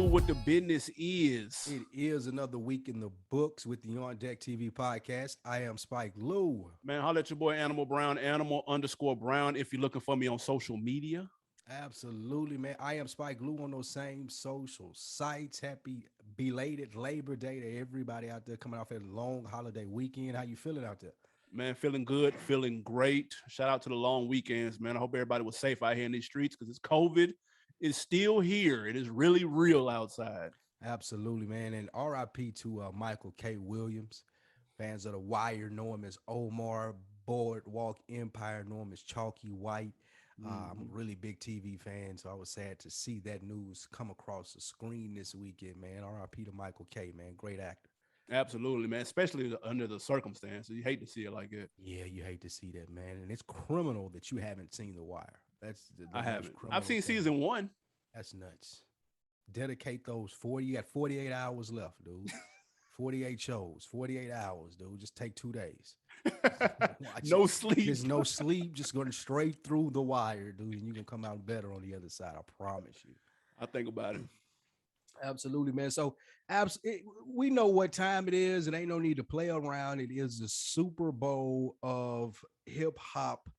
what the business is. It is another week in the books with the OndeckTV podcast. I am Spike Lou. Man, holla at your boy Animal Brown, Animal_Brown, if you're looking for me on social media. Absolutely, man. I am Spike Lou on those same social sites. Happy belated Labor Day to everybody out there coming off a long holiday weekend. How you feeling out there? Man, feeling good, feeling great. Shout out to the long weekends, man. I hope everybody was safe out here in these streets because it's COVID is still here. It is really real outside. Absolutely, man. And RIP to Michael K. Williams. Fans of The Wire know him as Omar. Boardwalk Empire know him as Chalky White. I'm a really big TV fan, so I was sad to see that news come across the screen this weekend, man. RIP to Michael K., man. Great actor. Absolutely, man. Especially under the circumstances. You hate to see it like that. Yeah, you hate to see that, man. And it's criminal that you haven't seen The Wire. That's the I haven't. I've thing. seen season 1. That's nuts. Dedicate those 40. You got 48 hours left, dude. 48 shows, 48 hours, dude. Just take 2 days. No sleep. There's no sleep. Just going straight through The Wire, dude. And you can come out better on the other side. I promise you. I think about it. Absolutely, man. So we know what time it is, and ain't no need to play around. It is the Super Bowl of hip hop,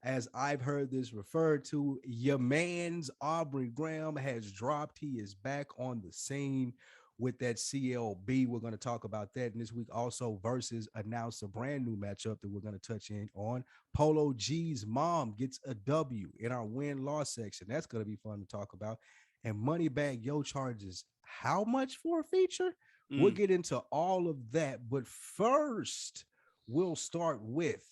as I've heard this referred to. Your man's Aubrey Graham has dropped. He is back on the scene with that CLB. We're going to talk about that. And this week also, Verzuz announced a brand new matchup that we're going to touch in on. Polo G's mom gets a W in our win-loss section. That's going to be fun to talk about. And Moneybag Yo charges how much for a feature? We'll get into all of that. But first, we'll start with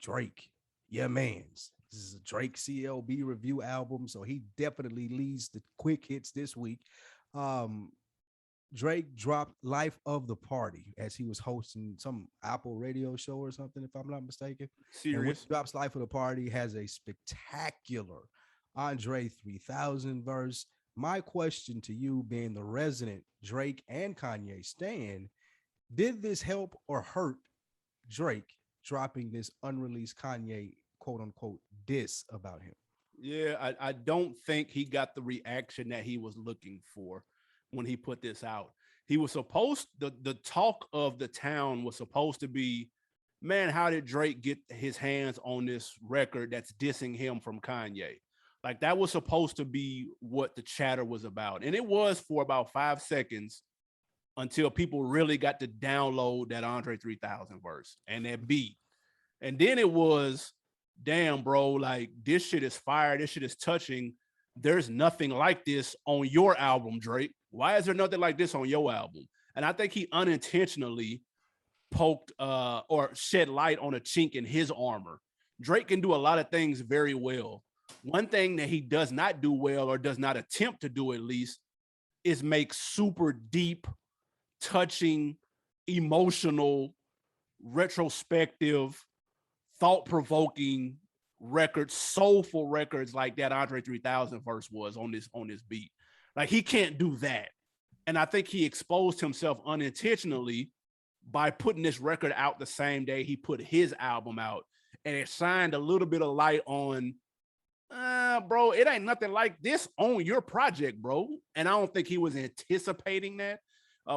Drake. Yeah, man's. This is a Drake CLB review album, so he definitely leads the quick hits this week. Drake dropped Life of the Party as he was hosting some Apple radio show or something, if I'm not mistaken. Serious. Drops Life of the Party, has a spectacular Andre 3000 verse. My question to you, being the resident Drake and Kanye stan, did this help or hurt Drake dropping this unreleased Kanye quote unquote diss about him? Yeah, I don't think he got the reaction that he was looking for when he put this out. He was supposed, the talk of the town was supposed to be, man, how did Drake get his hands on this record that's dissing him from Kanye? Like, that was supposed to be what the chatter was about. And it was for about 5 seconds until people really got to download that Andre 3000 verse and that beat. And then it was, damn, bro, like, this shit is fire. This shit is touching. There's nothing like this on your album, Drake. Why is there nothing like this on your album? And I think he unintentionally poked or shed light on a chink in his armor. Drake can do a lot of things very well. One thing that he does not do well, or does not attempt to do at least, is make super deep, touching, emotional, retrospective, thought-provoking records, soulful records like that Andre 3000 verse was on this beat. Like, he can't do that. And I think he exposed himself unintentionally by putting this record out the same day he put his album out. And it shined a little bit of light on, bro, it ain't nothing like this on your project, bro. And I don't think he was anticipating that.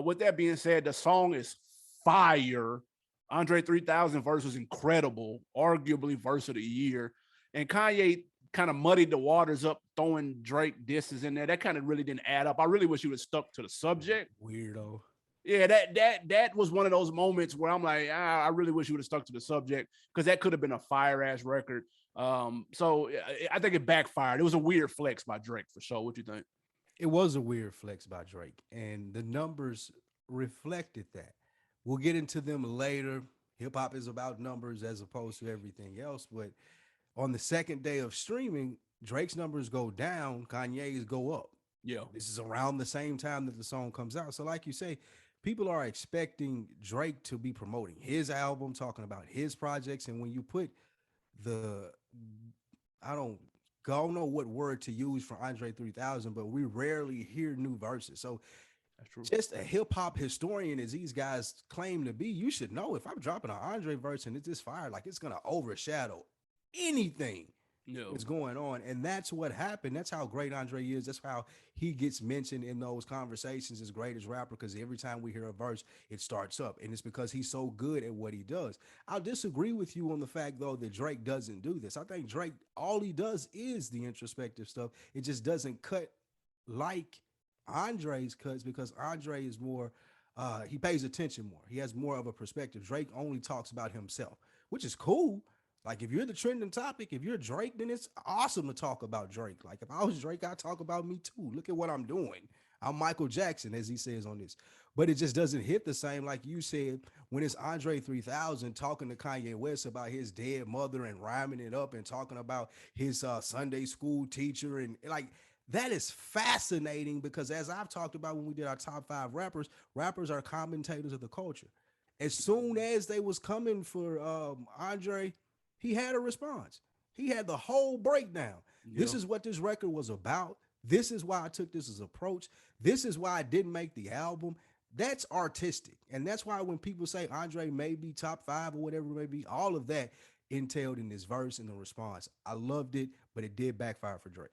With that being said, the song is fire. Andre 3000 verse was incredible, arguably verse of the year. And Kanye kind of muddied the waters up, throwing Drake disses in there. That kind of really didn't add up. I really wish he would have stuck to the subject. Weirdo. Yeah, that was one of those moments where I'm like, I really wish he would have stuck to the subject, because that could have been a fire ass record. So I think it backfired. It was a weird flex by Drake for sure. What you think? It was a weird flex by Drake, and the numbers reflected that. We'll get into them later. Hip hop is about numbers as opposed to everything else. But on the second day of streaming, Drake's numbers go down, Kanye's go up. Yeah. This is around the same time that the song comes out. So like you say, people are expecting Drake to be promoting his album, talking about his projects. And when you put I don't know what word to use for Andre 3000, but we rarely hear new verses. So that's true. Just a hip hop historian, as these guys claim to be, you should know if I'm dropping an Andre verse and it's this fire, like, it's going to overshadow anything No. what's going on. And that's what happened. That's how great Andre is. That's how he gets mentioned in those conversations as greatest rapper, because every time we hear a verse, it starts up. And it's because he's so good at what he does. I'll disagree with you on the fact, though, that Drake doesn't do this. I think Drake, all he does is the introspective stuff. It just doesn't cut like Andre's cuts, because Andre is more, he pays attention more. He has more of a perspective. Drake only talks about himself, which is cool. Like, if you're the trending topic, if you're Drake, then it's awesome to talk about Drake. Like, if I was Drake, I'd talk about me too. Look at what I'm doing. I'm Michael Jackson, as he says on this. But it just doesn't hit the same, like you said, when it's Andre 3000 talking to Kanye West about his dead mother and rhyming it up and talking about his Sunday school teacher. And like, that is fascinating, because as I've talked about when we did our top 5 rappers, rappers are commentators of the culture. As soon as they was coming for Andre, he had a response. He had the whole breakdown. Yeah. This is what this record was about. This is why I took this as approach. This is why I didn't make the album. That's artistic. And that's why when people say Andre may be top 5 or whatever it may be, all of that entailed in this verse and the response. I loved it, but it did backfire for Drake.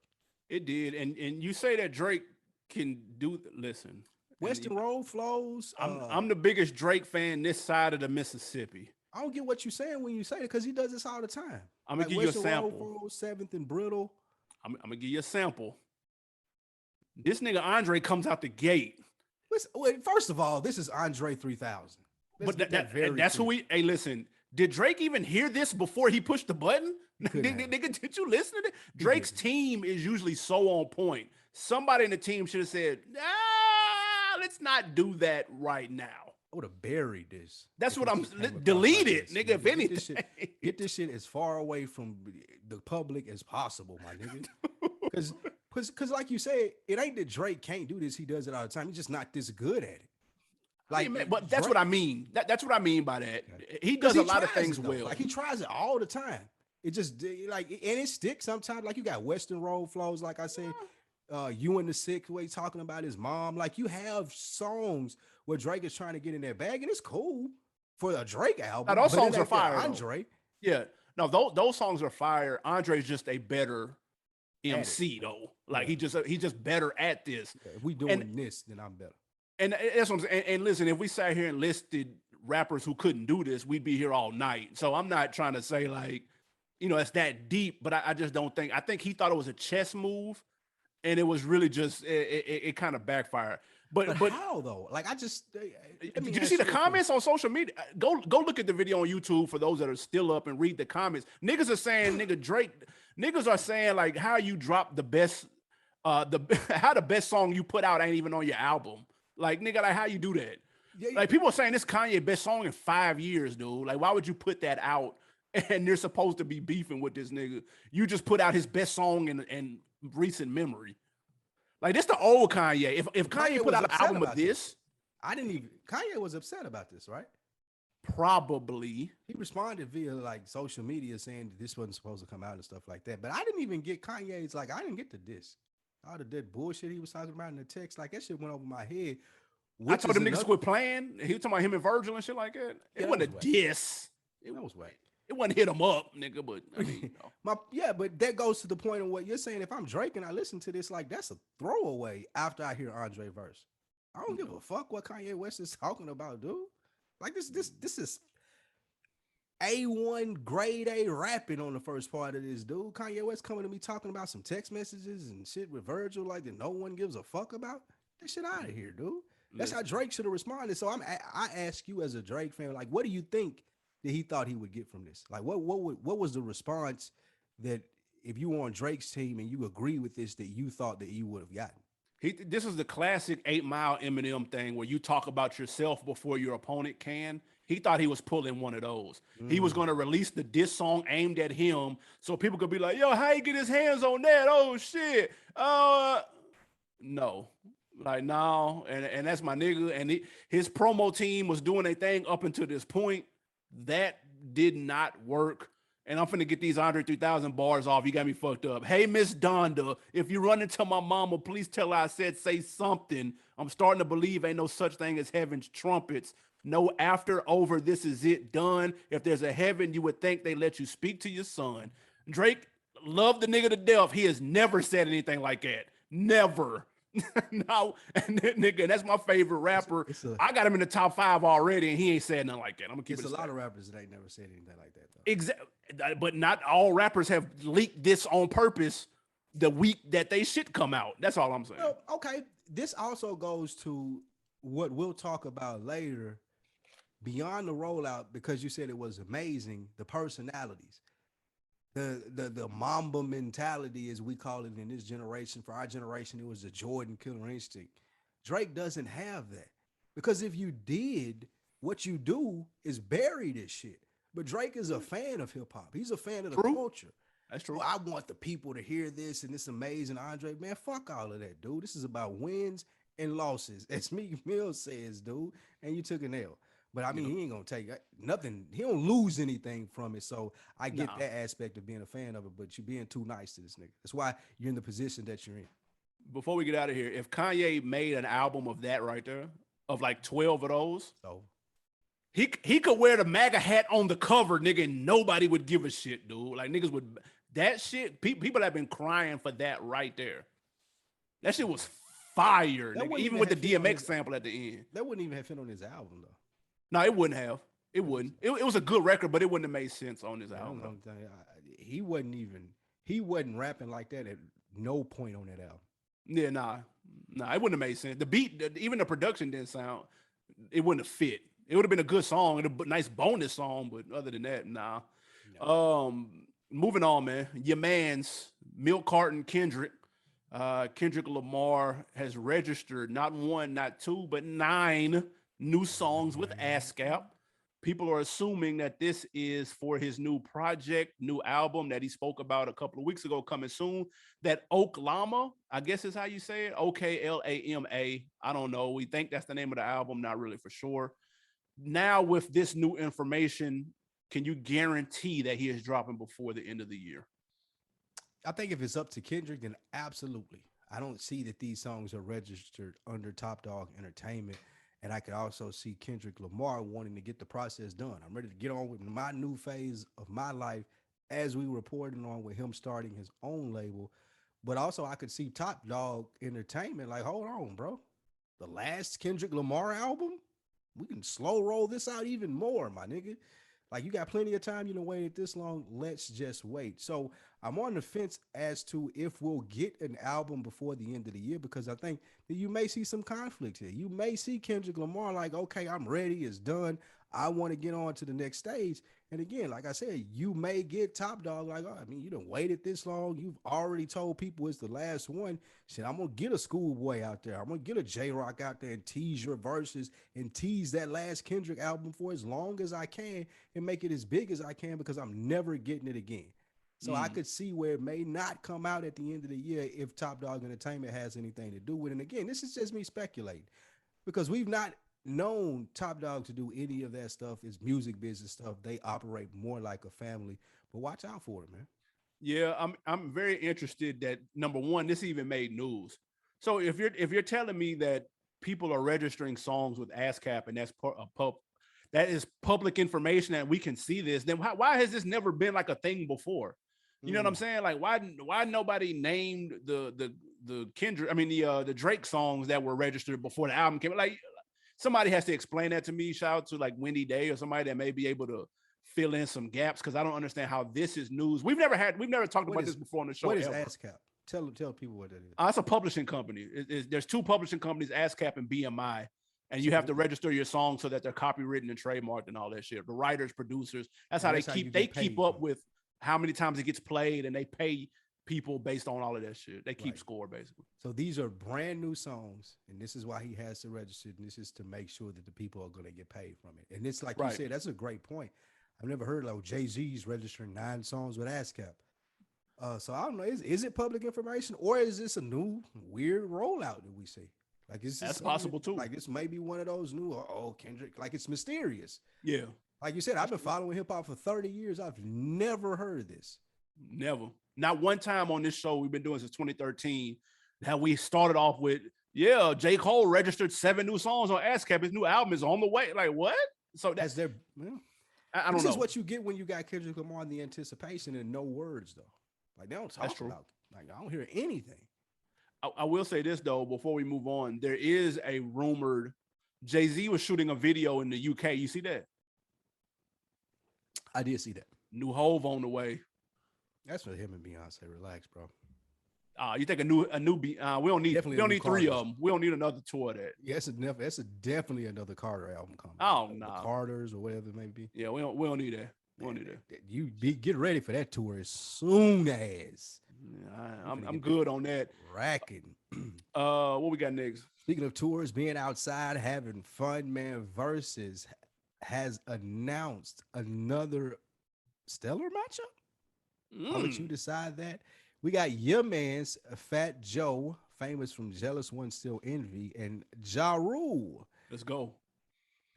It did. And you say that Drake can do, listen. Western Road flows. I'm the biggest Drake fan this side of the Mississippi. I don't get what you're saying when you say it, because he does this all the time. I'm gonna give you a sample. Road, 7th and Brittle. I'm gonna give you a sample. This nigga Andre comes out the gate. Wait, first of all, this is Andre 3000. But that's who we. Hey, listen. Did Drake even hear this before he pushed the button? Nigga, did you listen to it? Drake's team is usually so on point. Somebody in the team should have said, let's not do that right now. I would have buried this. That's what I'm. Delete it, nigga. If anything, get this shit as far away from the public as possible, my nigga. Because, like you said, it ain't that Drake can't do this. He does it all the time. He's just not this good at it. Like, but that's what I mean. That's what I mean by that. He does a lot of things well. Like, he tries it all the time. It just like, and it sticks sometimes. Like, you got Western Road flows, like I said. You in the Sick Way talking about his mom. Like, you have songs where Drake is trying to get in their bag, and it's cool for a Drake album. Now, those songs are fire. Andre. Yeah. No, those songs are fire. Andre's just a better MC though. Like, he's just better at this. Yeah, if we doing this, then I'm better. And that's what I'm saying. And listen, if we sat here and listed rappers who couldn't do this, we'd be here all night. So I'm not trying to say, like, it's that deep, but I just don't think. I think he thought it was a chess move, and it was really just it kind of backfired. But how though? Like, I just did you see the comments on social media? Go look at the video on YouTube for those that are still up and read the comments. Niggas are saying, Drake. Niggas are saying, like, how you drop the best, how the best song you put out ain't even on your album. Like, nigga, like, how you do that? Yeah. Like, people are saying this Kanye best song in 5 years, dude. Like, why would you put that out? And they're supposed to be beefing with this nigga. You just put out his best song in recent memory. Like, this the old Kanye. If Kanye put out an album of this, Kanye was upset about this, right? Probably. He responded via, like, social media saying that this wasn't supposed to come out and stuff like that. But I didn't even get Kanye's, like, I didn't get the diss. All the dead bullshit he was talking about in the text, like, that shit went over my head. I told them niggas quit playing. He was talking about him and Virgil and shit like that. It wasn't a diss. That was whack. It wasn't hit him up, nigga, but I mean, but that goes to the point of what you're saying. If I'm Drake and I listen to this, like, that's a throwaway after I hear Andre verse. I don't give a fuck what Kanye West is talking about, dude. Like, this is A1 grade A rapping on the first part of this, dude. Kanye West coming to me talking about some text messages and shit with Virgil, like, that no one gives a fuck about. That shit out of here, dude. That's how Drake should have responded. So I ask you as a Drake fan, like, what do you think that he thought he would get from this? Like, what was the response that, if you were on Drake's team and you agree with this, that you thought that you would have gotten? This is the classic 8 Mile Eminem thing where you talk about yourself before your opponent can. He thought he was pulling one of those. He was going to release the diss song aimed at him so people could be like, yo, how he get his hands on that? Oh, shit. No. Like, no. And that's my nigga. And his promo team was doing a thing up until this point. That did not work. And I'm finna get these Andre 3000 bars off. You got me fucked up. Hey, Miss Donda, if you run into my mama, please tell her I said say something. I'm starting to believe ain't no such thing as heaven's trumpets. No after, over, this is it, done. If there's a heaven, you would think they let you speak to your son. Drake, love the nigga to death. He has never said anything like that. Never. No, and nigga, that's my favorite rapper. I got him in the top 5 already, and he ain't said nothing like that. I'm gonna keep it. It's a lot of rappers that ain't never said anything like that, though. Exactly, but not all rappers have leaked this on purpose the week that they shit come out. That's all I'm saying. Well, okay, this also goes to what we'll talk about later. Beyond the rollout, because you said it was amazing, the personalities, the Mamba mentality, as we call it in this generation. For our generation, it was the Jordan killer instinct. Drake doesn't have that, because if you did, what you do is bury this shit. But Drake is a fan of hip hop. He's a fan of the culture. That's true. Well, I want the people to hear this and it's amazing. Andre, man, fuck all of that, dude. This is about wins and losses, as Meek Mill says, dude. And you took an L. But I mean, he ain't gonna take nothing. He don't lose anything from it. So I get that aspect of being a fan of it, but you're being too nice to this nigga. That's why you're in the position that you're in. Before we get out of here, if Kanye made an album of that right there, of like 12 of those, he could wear the MAGA hat on the cover, nigga, and nobody would give a shit, dude. Like niggas would that shit. People have been crying for that right there. That shit was fire, nigga, even with the DMX sample at the end. That wouldn't even have fit on his album though. No, it wouldn't have. It wouldn't. It was a good record, but it wouldn't have made sense on his album. He wasn't rapping like that at no point on that album. Yeah, nah, it wouldn't have made sense. The beat, even the production didn't sound. It wouldn't have fit. It would have been a good song, a nice bonus song, but other than that, nah. No. Moving on, man. Your man's Milk Carton Kendrick. Kendrick Lamar has registered not 1, not 2, but 9 new songs with ASCAP. People are assuming that this is for his new project, new album that he spoke about a couple of weeks ago, coming soon. That Oklama, I guess is how you say it. Oklama. I don't know. We think that's the name of the album, not really for sure. Now, with this new information, can you guarantee that he is dropping before the end of the year? I think if it's up to Kendrick, then absolutely. I don't see that these songs are registered under Top Dog Entertainment. And I could also see Kendrick Lamar wanting to get the process done. I'm ready to get on with my new phase of my life, as we reporting on with him starting his own label. But also I could see Top Dog Entertainment like, hold on, bro. The last Kendrick Lamar album? We can slow roll this out even more, my nigga. Like, you got plenty of time. You know, waited this long. Let's just wait. So I'm on the fence as to if we'll get an album before the end of the year, because I think that you may see some conflict here. You may see Kendrick Lamar like, okay, I'm ready. It's done. I want to get on to the next stage. And again, like I said, you may get Top Dog like, oh, I mean, you done waited this long. You've already told people it's the last one. Shit, I'm going to get a Schoolboy out there. I'm going to get a J-Rock out there and tease your verses and tease that last Kendrick album for as long as I can and make it as big as I can, because I'm never getting it again. So I could see where it may not come out at the end of the year if Top Dog Entertainment has anything to do with it. And again, this is just me speculating, because we've not known Top Dog to do any of that stuff. It's music business stuff. They operate more like a family, but watch out for it, man. Yeah, I'm very interested that, number one, this even made news. So if you're telling me that people are registering songs with ASCAP and that is public information and we can see this, then why has this never been like a thing before? You know what I'm saying? Like, why nobody named the Kendrick, the Drake songs that were registered before the album came? Like, somebody has to explain that to me. Shout out to like Wendy Day or somebody that may be able to fill in some gaps, because I don't understand how this is news. We've never talked about this before on the show. What is ASCAP? Tell people what that is. It's a publishing company. There's 2 publishing companies, ASCAP and BMI, and you have to register your songs so that they're copywritten and trademarked and all that shit. The writers, producers, that's how they keep up with how many times it gets played, and they pay people based on all of that shit. They keep score, basically. So these are brand new songs, and this is why he has to register, and this is to make sure that the people are going to get paid from it. And it's like you said, that's a great point. I've never heard like Jay-Z's registering 9 songs with ASCAP. So I don't know, is it public information, or is this a new weird rollout that we see? Like, is this that's possible too? Like, this may be one of those new, Kendrick, like it's mysterious. Yeah. Like you said, I've been following hip hop for 30 years. I've never heard this. Never. Not one time on this show we've been doing since 2013. How we started off with, J. Cole registered 7 new songs on ASCAP. His new album is on the way. Like, what? So that's their. I don't know. This is what you get when you got Kendrick Lamar in the anticipation and no words, though. Like they don't That's talk true. about. Like I don't hear anything. I will say this though, before we move on, there is a rumored Jay-Z was shooting a video in the UK. You see that? I did see that. New Hove on the way. That's for him and Beyonce. Relax, bro. You think we don't need Definitely we a don't new need three of Carter's. them. We don't need another tour of that. Yeah, it's definitely another Carter album coming. Oh The no, Carters or whatever it may be. yeah, we don't need that. We don't need that. You get ready for that tour as soon as. Yeah, I'm good on that. Racking. What we got next? Speaking of tours, being outside, having fun, man. Verzuz has announced another stellar matchup. I'll let you decide that. We got your man's Fat Joe, famous from Jealous One Still Envy, and Ja Rule. Let's go.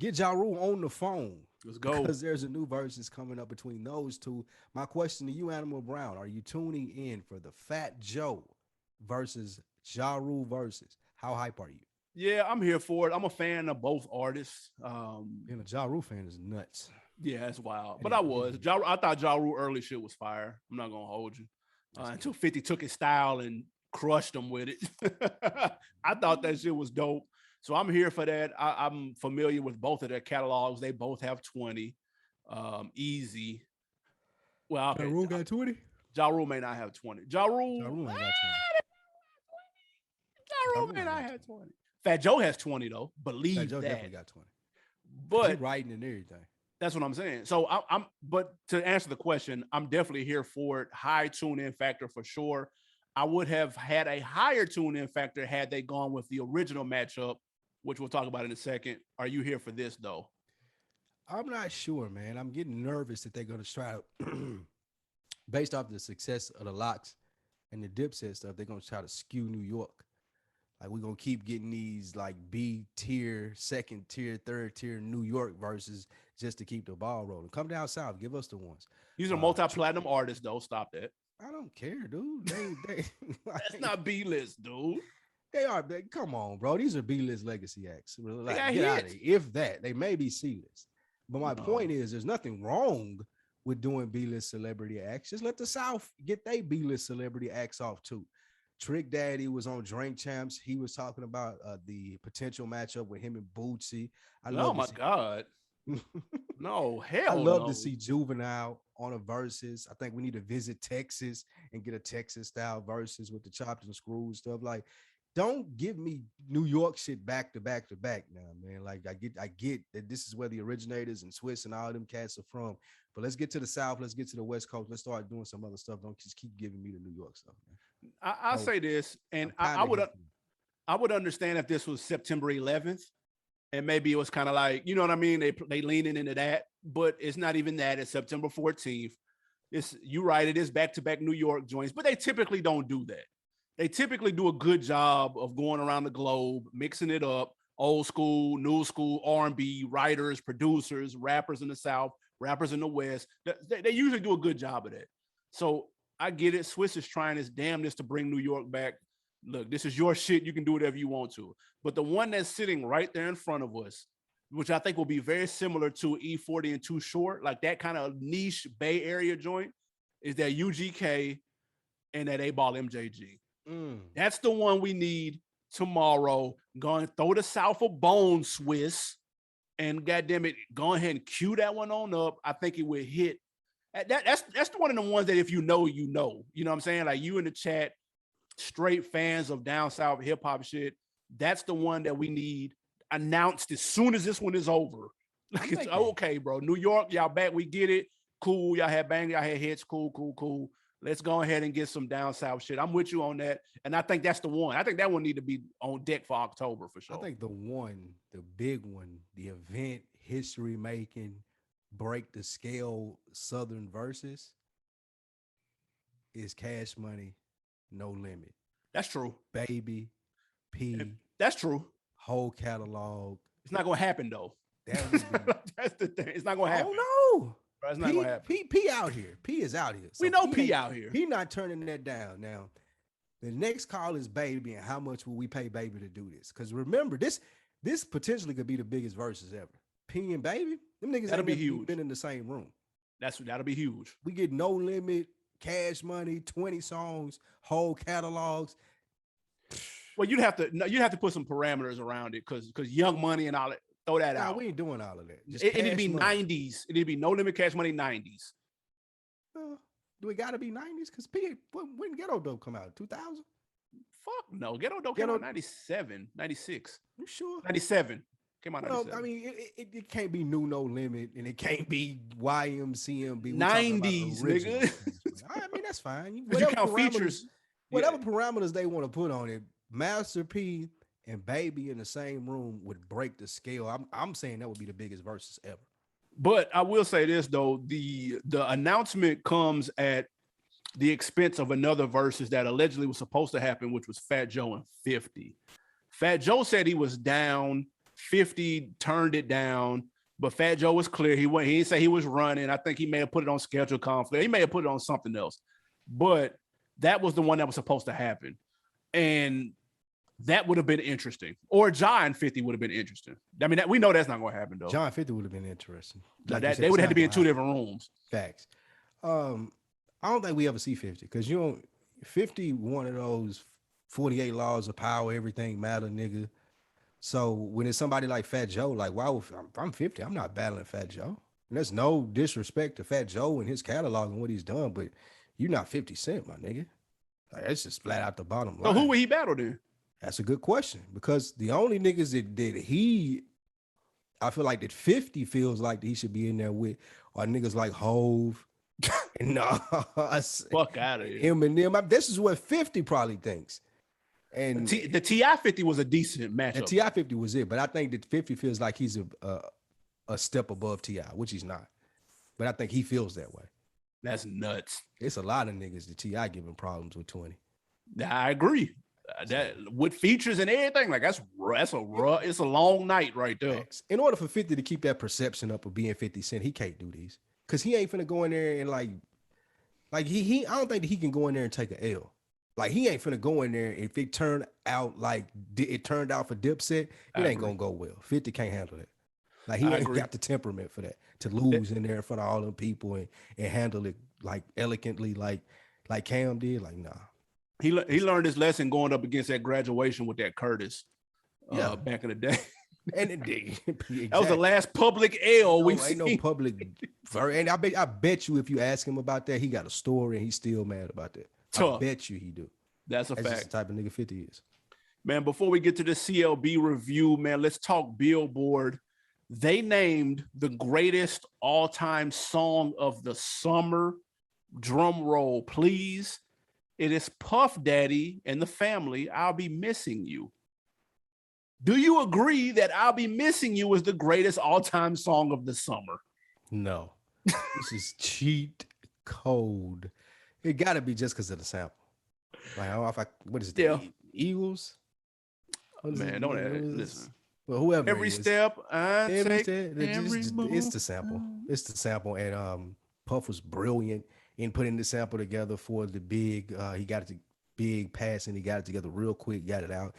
Get Ja Rule on the phone. Let's go. Because there's a new Verzuz coming up between those two. My question to you, Animal Brown, are you tuning in for the Fat Joe versus Ja Rule Verzuz? How hype are you? Yeah, I'm here for it. I'm a fan of both artists. Being a Ja Rule fan is nuts. Yeah, that's wild. But I thought Ja Rule early shit was fire. I'm not gonna hold you. Until 50 took his style and crushed him with it. I thought that shit was dope. So I'm here for that. I'm familiar with both of their catalogs. They both have 20. Easy. Well, okay. Ja Rule got 20? Ja Rule may not have 20. Ja Rule ain't got 20. Ja Rule may not have 20. Fat Joe has 20 though. Believe Fat Joe that. definitely got 20. But he writing and everything. That's what I'm saying. So but to answer the question, I'm definitely here for it. High tune-in factor for sure. I would have had a higher tune-in factor had they gone with the original matchup, which we'll talk about in a second. Are you here for this though? I'm not sure, man. I'm getting nervous that they're going to try to, based off the success of the Locks and the Dipset stuff, they're going to try to skew New York. Like we're going to keep getting these like B tier, second tier, third tier New York versus just to keep the ball rolling. Come down south, give us the ones. These are multi-platinum artists though. Stop that. I don't care, dude. They That's not B-list, dude. They are. Come on, bro. These are B-list legacy acts. Like, get out of here. If that, they may be C-list. But my point is, there's nothing wrong with doing B-list celebrity acts. Just let the South get their B-list celebrity acts off too. Trick Daddy was on Drink Champs. He was talking about the potential matchup with him and Bootsy. Oh my God. No, hell I love no. to see Juvenile on a Verzuz. I think we need to visit Texas and get a Texas style Verzuz with the chopped and screwed stuff. Like, don't give me New York shit back to back to back now, man. Like, I get that this is where the originators and Swiss and all them cats are from. But let's get to the South. Let's get to the West Coast. Let's start doing some other stuff. Don't just keep giving me the New York stuff, man. I'll say this, and I would understand if this was September 11th, and maybe it was kind of like, you know what I mean? They leaning into that, but it's not even that. It's September 14th. You right, it is back-to-back New York joints, but they typically don't do that. They typically do a good job of going around the globe, mixing it up, old school, new school, R&B, writers, producers, rappers in the South, rappers in the West. They usually do a good job of that. So I get it. Swiss is trying his damnedest to bring New York back. Look, this is your shit. You can do whatever you want to. But the one that's sitting right there in front of us, which I think will be very similar to E40 and Too Short, like that kind of niche Bay Area joint, is that UGK and that A-Ball MJG. That's the one we need tomorrow. Go and throw the South a bone, Swiss, and goddamn it, go ahead and cue that one on up. I think it would hit. That's the one of the ones that if you know, you know. You know what I'm saying? Like you in the chat, straight fans of down south hip hop shit. That's the one that we need announced as soon as this one is over. Like it's okay, bro. New York, y'all back. We get it. Cool. Y'all had bang. Y'all had hits. Cool. Let's go ahead and get some down south shit. I'm with you on that. And I think that's the one. I think that one need to be on deck for October for sure. I think the big one, the event, history making, break the scale Southern Verzuz is Cash Money, No Limit. That's true. Baby, P. That's true. Whole catalog. It's not gonna happen though. That would be, that's the thing. It's not gonna happen. Oh no. Bro, it's not gonna happen. P out here. P is out here. So we know P out here. He not turning that down. Now, the next call is Baby, and how much will we pay Baby to do this? Because remember, this potentially could be the biggest Verzuz ever. P and Baby, them niggas that'll be huge. Been in the same room. That'll be huge. We get No Limit, Cash Money, 20 songs, whole catalogs. Well, you'd have to put some parameters around it because Young Money and all that. Throw that Nah, out. we ain't doing all of that. Just It need to Cash be Money. 90s. It need to be No Limit Cash Money 90s. Do we got to be 90s? Because when Ghetto Dope come out? 2000? Fuck no. Ghetto Dope came out 97, 96. You sure? 97. Came out Well, 97. I mean, it can't be New No Limit and it can't be YMCMB. 90s, nigga. I mean, that's fine. Because you count features. Whatever parameters they want to put on it, Master P and Baby in the same room would break the scale. I'm saying that would be the biggest versus ever. But I will say this though, the announcement comes at the expense of another versus that allegedly was supposed to happen, which was Fat Joe and 50. Fat Joe said he was down. 50 turned it down, but Fat Joe was clear. He didn't say he was running. I think he may have put it on schedule conflict. He may have put it on something else, but that was the one that was supposed to happen. And that would have been interesting. Or John 50 would have been interesting. I mean, we know that's not going to happen though. John 50 would have been interesting. Like they would have had to be in two different rooms. Facts. I don't think we ever see 50 because 50 one of those 48 laws of power, everything matter, nigga. So when it's somebody like Fat Joe, like, wow, if I'm 50, I'm not battling Fat Joe. And there's no disrespect to Fat Joe and his catalog and what he's done, but you're not 50 Cent, my nigga. Like, that's just flat out the bottom line. So who would he battle then? That's a good question because the only niggas that I feel like that 50 feels like that he should be in there with are niggas like Hove and fuck out of here. Eminem. This is what 50 probably thinks. And the T.I. 50 was a decent matchup. And T.I. 50 was it, but I think that 50 feels like he's a step above T.I., which he's not. But I think he feels that way. That's nuts. It's a lot of niggas that T.I. giving problems with 20. I agree. That with features and everything, like it's a long night right there. In order for 50 to keep that perception up of being 50 Cent, he can't do these. Because he ain't finna go in there and like he I don't think that he can go in there and take an L. Like he ain't finna go in there. If it turned out like it turned out for Dipset, it ain't gonna go well. 50 can't handle that. Like he ain't got the temperament for that to lose in there in front of all them people and handle it like elegantly, like Cam did. Like nah. He learned his lesson going up against that graduation with that Curtis. Back in the day. And exactly. That was the last public L we've seen. Ain't no public. And I bet you if you ask him about that, he got a story and he's still mad about that. I bet you he do. That's fact. Just the type of nigga 50 is. Man, before we get to the CLB review, man, let's talk Billboard. They named the greatest all-time song of the summer. Drum roll, please. It is Puff Daddy and the Family, I'll Be Missing You. Do you agree that I'll Be Missing You is the greatest all-time song of the summer? No. This is cheat code. It got to be just because of the sample. Like, what is it? Yeah. Eagles? Man, don't listen. Well, whoever. Every step I take, it's the sample. It's the sample. And Puff was brilliant in putting the sample together for the big. He got it to big pass and he got it together real quick, got it out.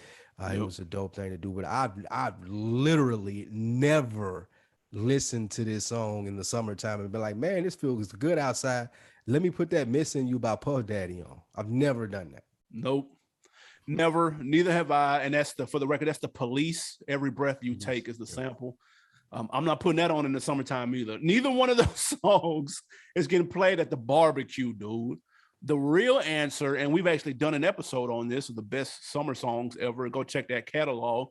It was a dope thing to do. But I've literally never listened to this song in the summertime and been like, man, this feels good outside. Let me put that Missing You by Puff Daddy on. I've never done that. Nope. Never. Neither have I. And that's for the record, that's the Police. Every Breath You Take is the sample. I'm not putting that on in the summertime either. Neither one of those songs is getting played at the barbecue, dude. The real answer, and we've actually done an episode on this of the best summer songs ever. Go check that catalog.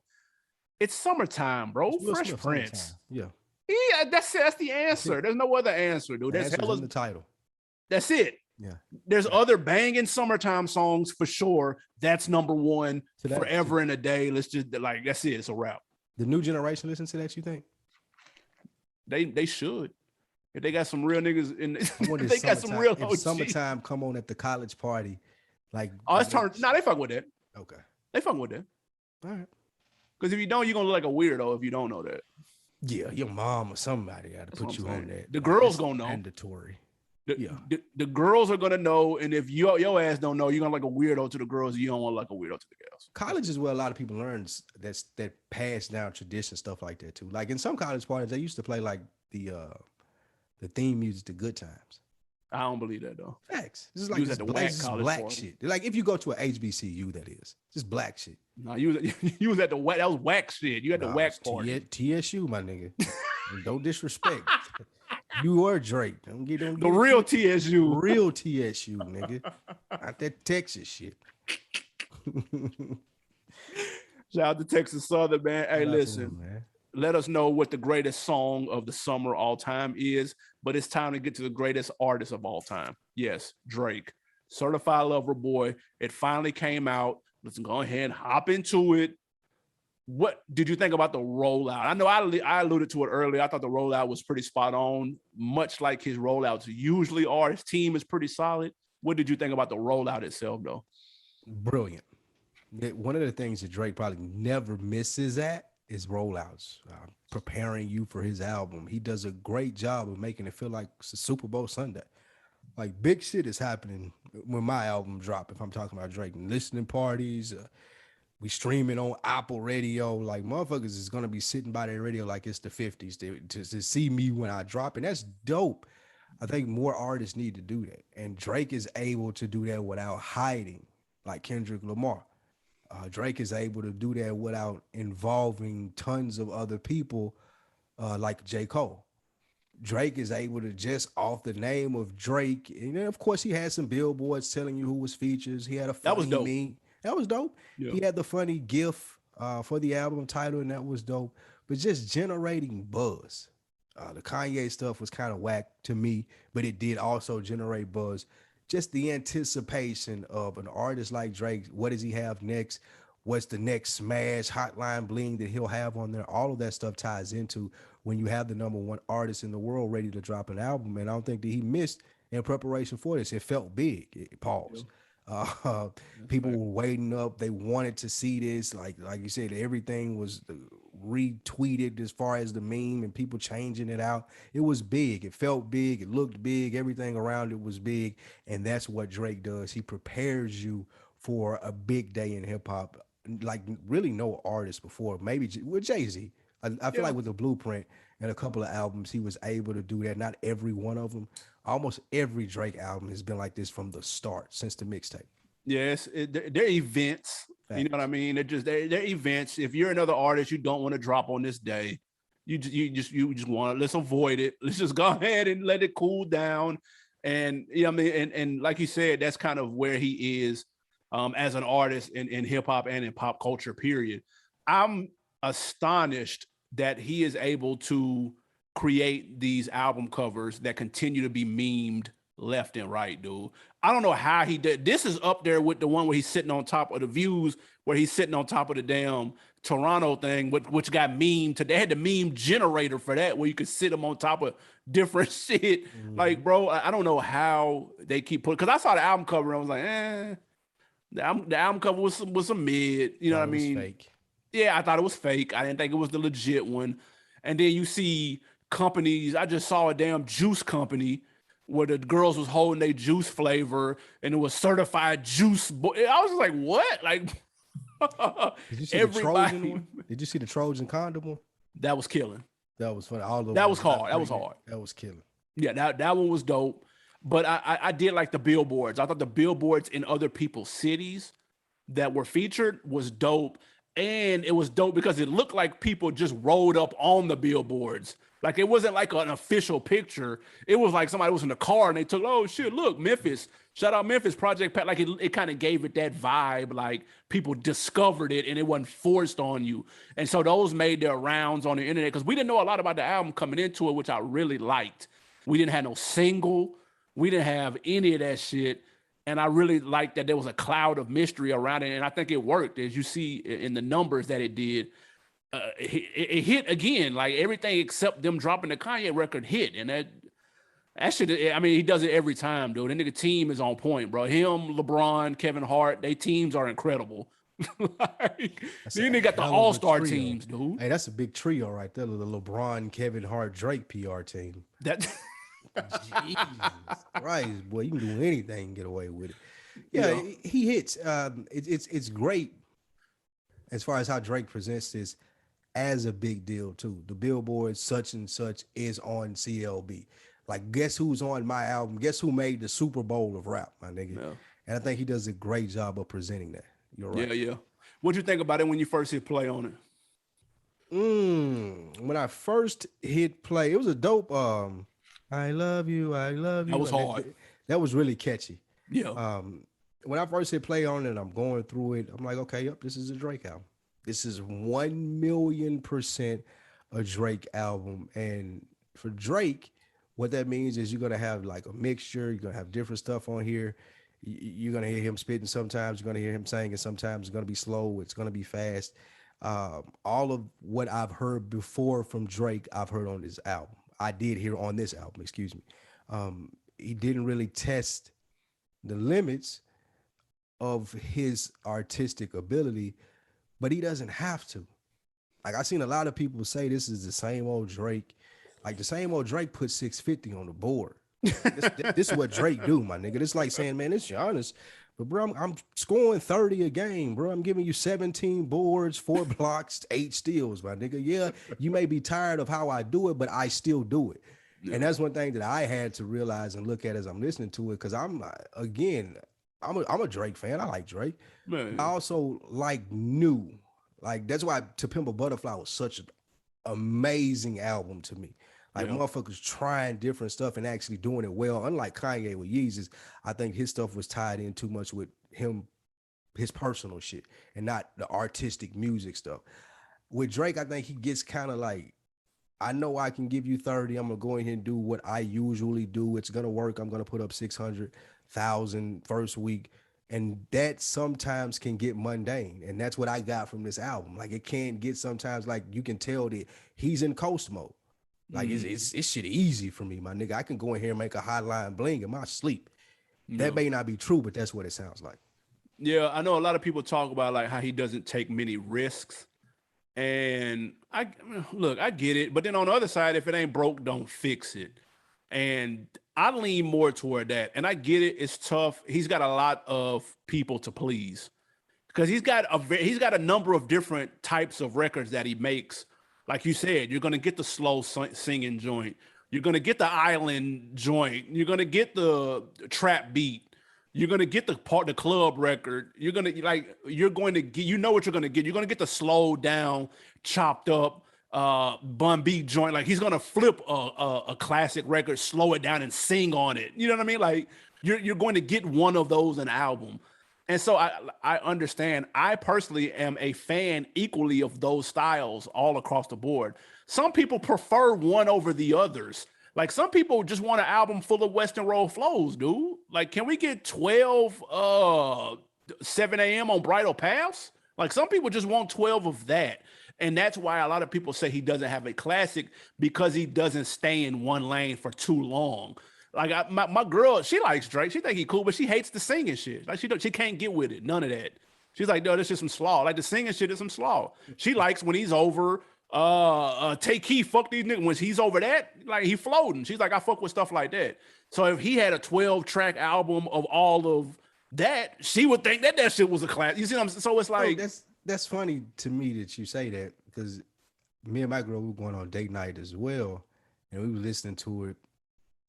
It's Summertime, bro. Fresh Prince. Yeah. Yeah, that's the answer. There's no other answer, dude. That's in the title. That's it. Yeah. There's other banging summertime songs for sure. That's number one forever and a day. Let's just that's it. It's a wrap. The new generation listen to that, you think? They should. If they got some real niggas in they got some real OGs. If Summertime come on at the college party, like it's turned. No, they fuck with that. Okay. They fuck with that. All right. Because if you don't, you're gonna look like a weirdo if you don't know that. Yeah, your mom or somebody got to put you on that. The girls gonna know. Mandatory. The girls are gonna know, and if your ass don't know, you're gonna like a weirdo to the girls. You don't want like a weirdo to the girls. College is where a lot of people learn that pass down tradition, stuff like that too. Like in some college parties, they used to play like the theme music to Good Times. I don't believe that though. Facts. This is You like was at the whack this college black party. shit. Like if you go to a HBCU, that is just black shit. No, you was at the whack. That was whack shit. You had the whack party. TSU, my nigga. Don't disrespect. You are Drake. Don't get The real TSU. Real TSU, nigga. Not that Texas shit. Shout out to Texas Southern, man. Hey, listen. Man. Let us know what the greatest song of the summer all time is, but it's time to get to the greatest artist of all time. Yes, Drake, Certified Lover Boy. It finally came out. Let's go ahead and hop into it. What did you think about the rollout? I know I alluded to it earlier. I thought the rollout was pretty spot on, much like his rollouts usually are. His team is pretty solid. What did you think about the rollout itself, though? Brilliant. One of the things that Drake probably never misses at is rollouts, preparing you for his album. He does a great job of making it feel like it's a Super Bowl Sunday. Like big shit is happening when my album drop. If I'm talking about Drake, listening parties, we streaming on Apple Radio. Like motherfuckers is gonna be sitting by their radio like it's the 50s to see me when I drop, and that's dope. I think more artists need to do that, and Drake is able to do that without hiding, like Kendrick Lamar. Drake is able to do that without involving tons of other people like J. Cole. Drake is able to just off the name of Drake, and then of course he had some billboards telling you who was features. He had a funny That was dope. meme. That was dope. Yeah. He had the funny GIF for the album title, and that was dope. But just generating buzz. The Kanye stuff was kind of whack to me, but it did also generate buzz. Just the anticipation of an artist like Drake. What does he have next? What's the next smash hotline bling that he'll have on there? All of that stuff ties into when you have the number one artist in the world ready to drop an album. And I don't think that he missed in preparation for this. It felt big. Pause. People were waiting up. They wanted to see this. Like you said, everything was retweeted as far as the meme and people changing it out. It was big. It felt big. It looked big. Everything around it was big. And that's what Drake does. He prepares you for a big day in hip hop. Like really no artist before, maybe with Jay-Z. I feel like with the Blueprint and a couple of albums, he was able to do that. Not every one of them. Almost every Drake album has been like this from the start since the mixtape. Yes, they're events. Facts. You know what I mean? They're events. If you're another artist, you don't want to drop on this day. You just want to let's avoid it. Let's just go ahead and let it cool down. And you know what I mean? And like you said, that's kind of where he is as an artist in hip hop and in pop culture. Period. I'm astonished that he is able to create these album covers that continue to be memed left and right, dude. I don't know how he did. This is up there with the one where he's sitting on top of the Views, where he's sitting on top of the damn Toronto thing, which got memed. They had the meme generator for that, where you could sit them on top of different shit. Mm-hmm. Like, bro, I don't know how they keep putting. Because I saw the album cover and I was like, the album cover was some mid. You know what I mean? Fake. Yeah, I thought it was fake. I didn't think it was the legit one. And then you see companies. I just saw a damn juice company where the girls was holding their juice flavor and it was certified juice. I was like, what? Like, did you see the Trojan one? Did you see the Trojan condom one? That was killing. That was funny. That was hard. That was hard. That was killing. Yeah, that one was dope. But I did like the billboards. I thought the billboards in other people's cities that were featured was dope. And it was dope because it looked like people just rolled up on the billboards. Like it wasn't like an official picture. It was like somebody was in the car and they took, oh shit, look, Memphis. Shout out Memphis, Project Pat. Like it kind of gave it that vibe, like people discovered it and it wasn't forced on you. And so those made their rounds on the internet because we didn't know a lot about the album coming into it, which I really liked. We didn't have no single. We didn't have any of that shit. And I really liked that there was a cloud of mystery around it. And I think it worked, as you see in the numbers that it did. It hit again, like everything except them dropping the Kanye record hit. And that shit, I mean, he does it every time, dude. That nigga team is on point, bro. Him, LeBron, Kevin Hart, they teams are incredible. Like, then they got the all-star teams, dude. Hey, that's a big trio right there. The LeBron, Kevin Hart, Drake PR team. That Jesus Christ, boy, you can do anything and get away with it. Yeah, he hits. It's great as far as how Drake presents this as a big deal too. The billboard such and such is on CLB. Like, guess who's on my album? Guess who made the Super Bowl of rap, my nigga? Yeah. And I think he does a great job of presenting that. You're right. Yeah, yeah. What'd you think about it when you first hit play on it? When I first hit play, it was a dope. I love you, I love That you. was And hard. that was really catchy. Yeah. When I first hit play on it, and I'm going through it. I'm like, okay, yep, this is a Drake album. This is 1,000,000% a Drake album. And for Drake, what that means is you're gonna have like a mixture. You're gonna have different stuff on here. You're gonna hear him spitting sometimes. You're gonna hear him singing sometimes. It's gonna be slow. It's gonna be fast. All of what I've heard before from Drake, I've heard on this album. I did hear on this album. Excuse me. He didn't really test the limits of his artistic ability, but he doesn't have to. Like, I've seen a lot of people say this is the same old Drake. Like, the same old Drake put 650 on the board. Like, this is what Drake do, my nigga. It's like saying, man, it's honest. But bro, I'm scoring 30 a game, bro. I'm giving you 17 boards, 4 blocks, 8 steals, my nigga. Yeah, you may be tired of how I do it, but I still do it. Yeah. And that's one thing that I had to realize and look at as I'm listening to it, because I'm a Drake fan. I like Drake. Man. I also like new. Like, that's why To Pimp a Butterfly was such an amazing album to me. Like, motherfuckers trying different stuff and actually doing it well. Unlike Kanye with Yeezus, I think his stuff was tied in too much with him, his personal shit, and not the artistic music stuff. With Drake, I think he gets kind of like, I know I can give you 30. I'm going to go in here and do what I usually do. It's going to work. I'm going to put up 600,000 first week. And that sometimes can get mundane. And that's what I got from this album. Like, it can get sometimes, like, you can tell that he's in coast mode. Like, it's shit easy for me, my nigga. I can go in here and make a hotline bling in my sleep. That may not be true, but that's what it sounds like. Yeah, I know a lot of people talk about like how he doesn't take many risks. And I get it. But then on the other side, if it ain't broke, don't fix it. And I lean more toward that. And I get it. It's tough. He's got a lot of people to please because he's got a number of different types of records that he makes. Like you said, you're going to get the slow singing joint. You're going to get the island joint. You're going to get the trap beat. You're going to get the club record. You're going to get, you know what you're going to get. You're going to get the slow down, chopped up bun beat joint. Like, he's going to flip a classic record, slow it down and sing on it. You know what I mean? Like, you're going to get one of those an album. And so I understand. I personally am a fan equally of those styles all across the board. Some people prefer one over the others. Like, some people just want an album full of Western roll flows, dude. Like, can we get 12 7 a.m. on Bridal Paths? Like, some people just want 12 of that. And that's why a lot of people say he doesn't have a classic, because he doesn't stay in one lane for too long. Like, my girl, she likes Drake. She think he cool, but she hates the singing shit. Like, she can't get with it. None of that. She's like, no, this is some slaw. Like, the singing shit is some slaw. She likes when he's over, take key, fuck these niggas. When he's over that, like, he floating. She's like, I fuck with stuff like that. So if he had a 12-track album of all of that, she would think that shit was a class. You see what I'm saying? So it's like, that's funny to me that you say that, because me and my girl, we were going on date night as well, and we were listening to it.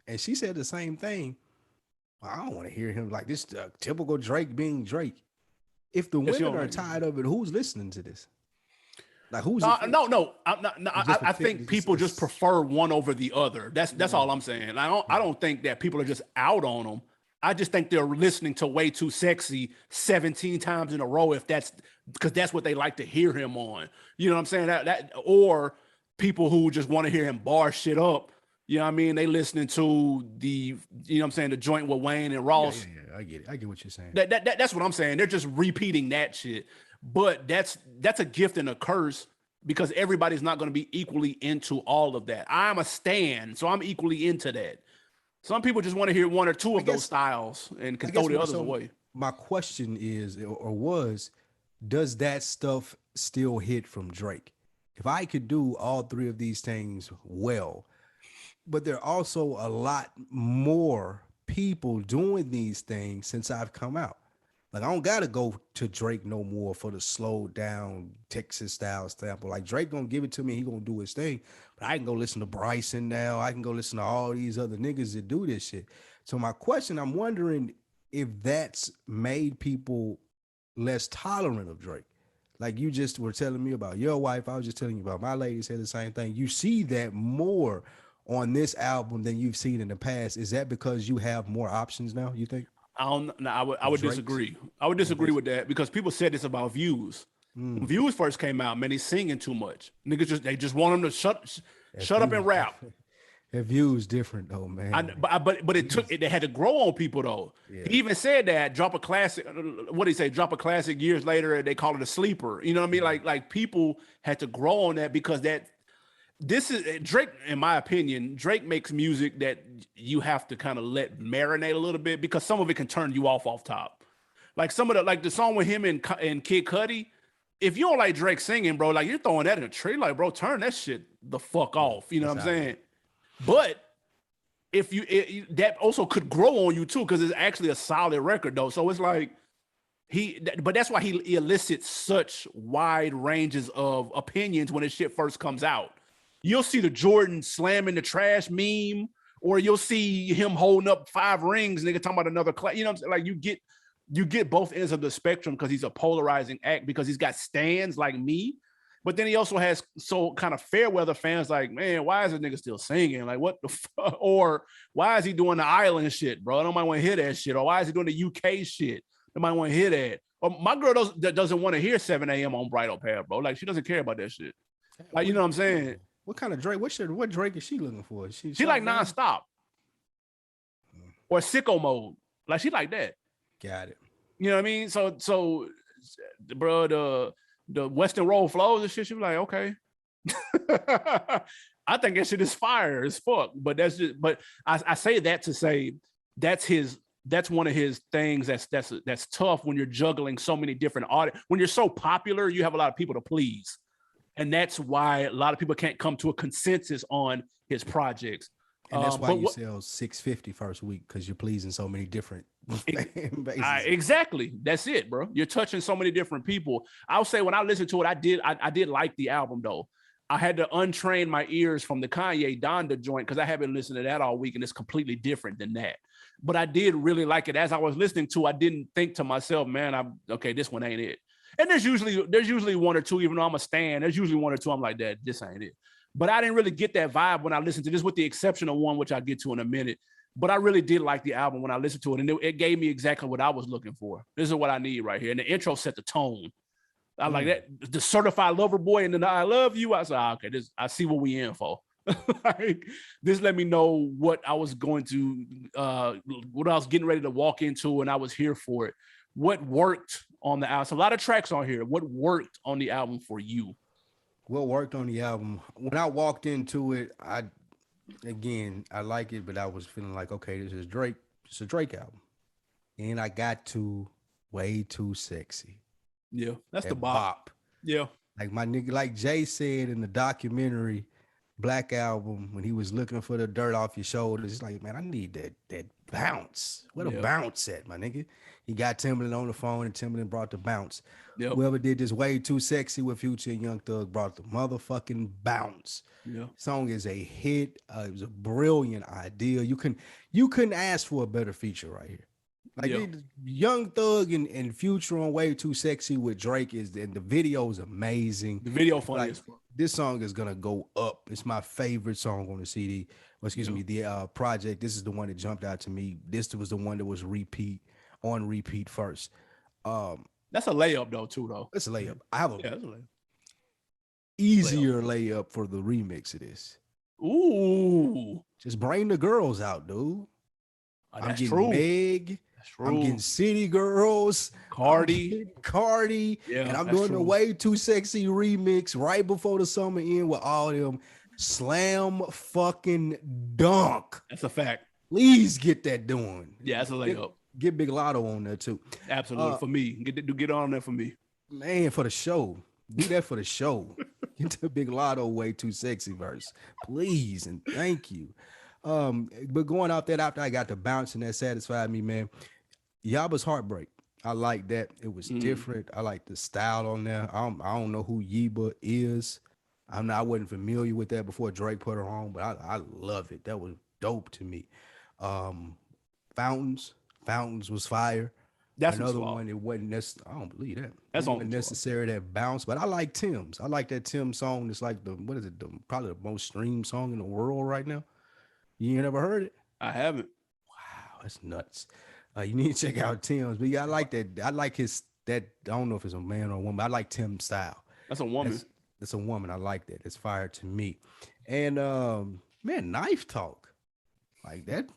And she said the same thing. I don't want to hear him like this, typical Drake being Drake. If the women are tired of it, who's listening to this? Like, who's no. I'm not. I think people just prefer one over the other. That's all I'm saying. I don't think that people are just out on them. I just think they're listening to Way Too Sexy 17 times in a row, if that's because that's what they like to hear him on. You know what I'm saying? That or people who just want to hear him bar shit up. You know what I mean? They listening to the, you know what I'm saying, the joint with Wayne and Ross. Yeah, I get it. I get what you're saying. That's what I'm saying. They're just repeating that shit. But that's a gift and a curse, because everybody's not going to be equally into all of that. I'm a stan, so I'm equally into that. Some people just want to hear one or two of those styles and can throw the others away. My question is, or was, does that stuff still hit from Drake? If I could do all three of these things well, but there are also a lot more people doing these things since I've come out. Like, I don't gotta go to Drake no more for the slow down Texas style sample. Like, Drake gonna give it to me, he gonna do his thing. But I can go listen to Bryson now. I can go listen to all these other niggas that do this shit. So my question, I'm wondering if that's made people less tolerant of Drake. Like you just were telling me about your wife, I was just telling you about my lady said the same thing. You see that more on this album than you've seen in the past. Is that because you have more options now, you think? I don't. No, I would Drake's? disagree. I would disagree with that because people said this about Views. When Views first came out, man, he's singing too much. Niggas just want him to shut up and rap. That view is different though, man. But it took it. They had to grow on people though. Yeah. He even said that drop a classic. What did he say? Drop a classic years later, they call it a sleeper. You know what I mean? Like people had to grow on that because this is Drake. In my opinion, Drake makes music that you have to kind of let marinate a little bit because some of it can turn you off top. Like some of the song with him and Kid Cudi. If you don't like Drake singing, bro, like you're throwing that in a tree, like bro, turn that shit the fuck off. You know what I'm saying? But if that also could grow on you too, because it's actually a solid record though. So it's like but that's why he elicits such wide ranges of opinions when his shit first comes out. You'll see the Jordan slamming the trash meme, or you'll see him holding up 5 rings, nigga talking about another class. You know what I'm saying? Like you get both ends of the spectrum because he's a polarizing act because he's got stands like me. But then he also has so kind of fair weather fans like, man, why is this nigga still singing? Like, what the fuck? Or why is he doing the island shit, bro? Nobody want to hear that shit. Or why is he doing the UK shit? Nobody want to hear that. Or my girl doesn't want to hear 7 a.m. on Bridal Path, bro. Like, she doesn't care about that shit. Like, you know what I'm saying? What kind of Drake? What Drake is she looking for? She like nonstop. Or sicko mode. Like, she like that. Got it. You know what I mean? So bro, the Western Roll flows and shit, she was like, okay. I think that shit is fire as fuck. But I say that to say that's one of his things that's tough when you're juggling so many different audience. When you're so popular, you have a lot of people to please. And that's why a lot of people can't come to a consensus on his projects. And that's why you sell 650 first week, because you're pleasing so many different fan bases. Exactly. That's it, bro. You're touching so many different people. I'll say when I listened to it, I did like the album though. I had to untrain my ears from the Kanye Donda joint because I haven't listened to that all week and it's completely different than that. But I did really like it. As I was listening to, I didn't think to myself, man, okay, this one ain't it. And there's usually one or two, even though I'm a stan, there's usually one or two I'm like, that this ain't it. But I didn't really get that vibe when I listened to this, with the exception of one, which I'll get to in a minute. But I really did like the album when I listened to it. And it gave me exactly what I was looking for. This is what I need right here. And the intro set the tone. I like that. The certified lover boy and then the I love you. I said, okay, I see what we in for. Like, this let me know what I was going to, what I was getting ready to walk into, and I was here for it. What worked on the album? So a lot of tracks on here. What worked on the album for you? What worked on the album? When I walked into it, I like it, but I was feeling like, okay, this is Drake. It's a Drake album. And I got to Way Too Sexy. Yeah, that's that the bop. Yeah. Like my nigga, like Jay said in the documentary Black Album, when he was looking for the dirt off your shoulders, he's like, man, I need that bounce. Where the bounce at, my nigga? He got Timbaland on the phone, and Timbaland brought the bounce. Yep. Whoever did this Way Too Sexy with Future and Young Thug brought the motherfucking bounce. Yeah. Song is a hit. It was a brilliant idea. You couldn't ask for a better feature right here. Like Young Thug and Future on Way Too Sexy with Drake and the video is amazing. The video funny. Like, this song is gonna go up. It's my favorite song on the CD. Well, excuse me, the project. This is the one that jumped out to me. This was the one that was repeat first. That's a layup though, too, though. It's a layup. I have that's a layup. Easier layup for the remix of this. Ooh. Just bring the girls out, dude. I'm getting true. Meg. That's true. I'm getting City Girls. Cardi. Yeah, and I'm doing the Way Too Sexy remix right before the summer end with all them slam fucking dunk. That's a fact. Please get that doing. Yeah, that's a layup. Get Big Lotto on there too. Absolutely. For me. Get on there for me. Man, for the show. Do that for the show. Get the Big Lotto Way Too Sexy verse. Please and thank you. But going out that after I got the bounce and that satisfied me, man. Yaba's Heartbreak. I like that. It was different. I like the style on there. I don't know who Yeba is. I wasn't familiar with that before Drake put her on, but I love it. That was dope to me. Um, Fountains. Fountains was fire. That's some Another slaw. one, it wasn't necessary. I don't believe that. That's It on wasn't some slaw. necessary that bounce, but I like Tim's. I like that Tim song. It's like what is it? Probably the most streamed song in the world right now. You ain't never heard it? I haven't. Wow, that's nuts. You need to check out Tim's. But yeah, I like that. I like his that. I don't know if it's a man or a woman. But I like Tim's style. That's a woman. That's a woman. I like that. It's fire to me. And man, Knife Talk. Like that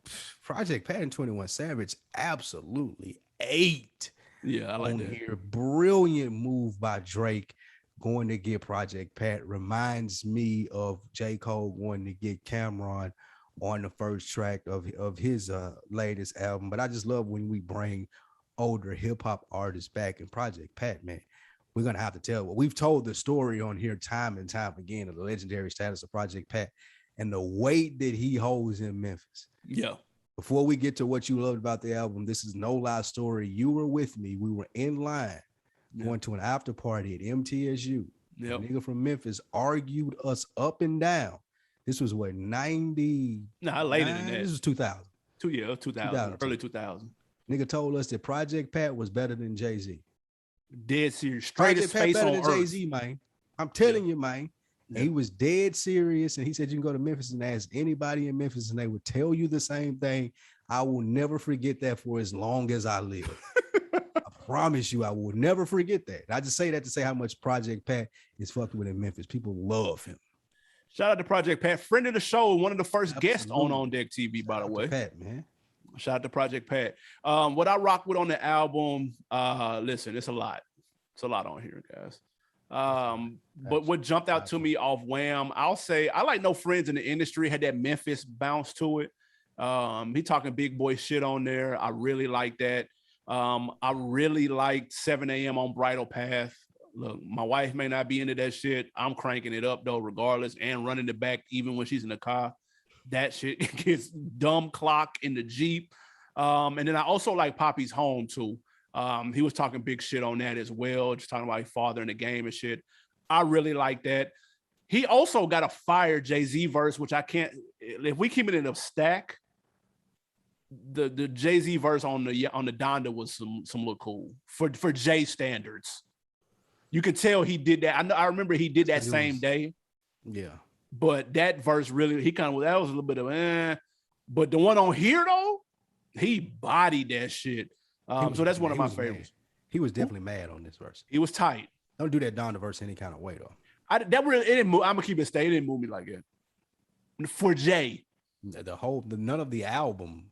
Project Pat and 21 Savage absolutely ate Yeah, I like on that. here. Brilliant move by Drake going to get Project Pat. Reminds me of J. Cole going to get Cameron on the first track of his latest album. But I just love when we bring older hip-hop artists back. And Project Pat, man, we're gonna have to tell what we've told the story on here time and time again of the legendary status of Project Pat and the weight that he holds in Memphis. Yeah. Before we get to what you loved about the album, this is no lie story. You were with me. We were in line going to an after party at MTSU. Yep. A nigga from Memphis argued us up and down. This was what, 90? Nah, later than that. This was 2000. 2000, early 2000. Nigga told us that Project Pat was better than Jay-Z. Dead serious. Straightest face on earth. Jay-Z, man. I'm telling you, man. Yeah. He was dead serious, and he said you can go to Memphis and ask anybody in Memphis, and they would tell you the same thing. I will never forget that for as long as I live. I promise you, I will never forget that. I just say that to say how much Project Pat is fucking with in Memphis. People love him. Shout out to Project Pat, friend of the show, one of the first guests on OndeckTV, by the way. Pat, man. Shout out to Project Pat. What I rock with on the album, listen, it's a lot. It's a lot on here, guys. But what jumped out to me off Wham, I'll say I like No Friends in the Industry, had that Memphis bounce to it. He talking big boy shit on there. I really like that. I really liked 7 a.m. on Bridal Path. Look, my wife may not be into that shit. I'm cranking it up though, regardless, and running it back even when she's in the car. That shit gets dumb clock in the Jeep. And then I also like Poppy's Home too. He was talking big shit on that as well, just talking about his father in the game and shit. I really like that. He also got a fire Jay-Z verse, which I can't. If we keep it in a stack, the Jay-Z verse on the Donda was some look cool for Jay standards. You could tell he did that. I remember he did that same day. Yeah. But that verse really, that was a little bit of But the one on here though, he bodied that shit. So that's one of my favorites. He was definitely mad on this verse. He was tight. Don't do that Donda verse any kind of way though. It didn't move. I'm gonna keep it stay. It didn't move me like that. For Jay, none of the album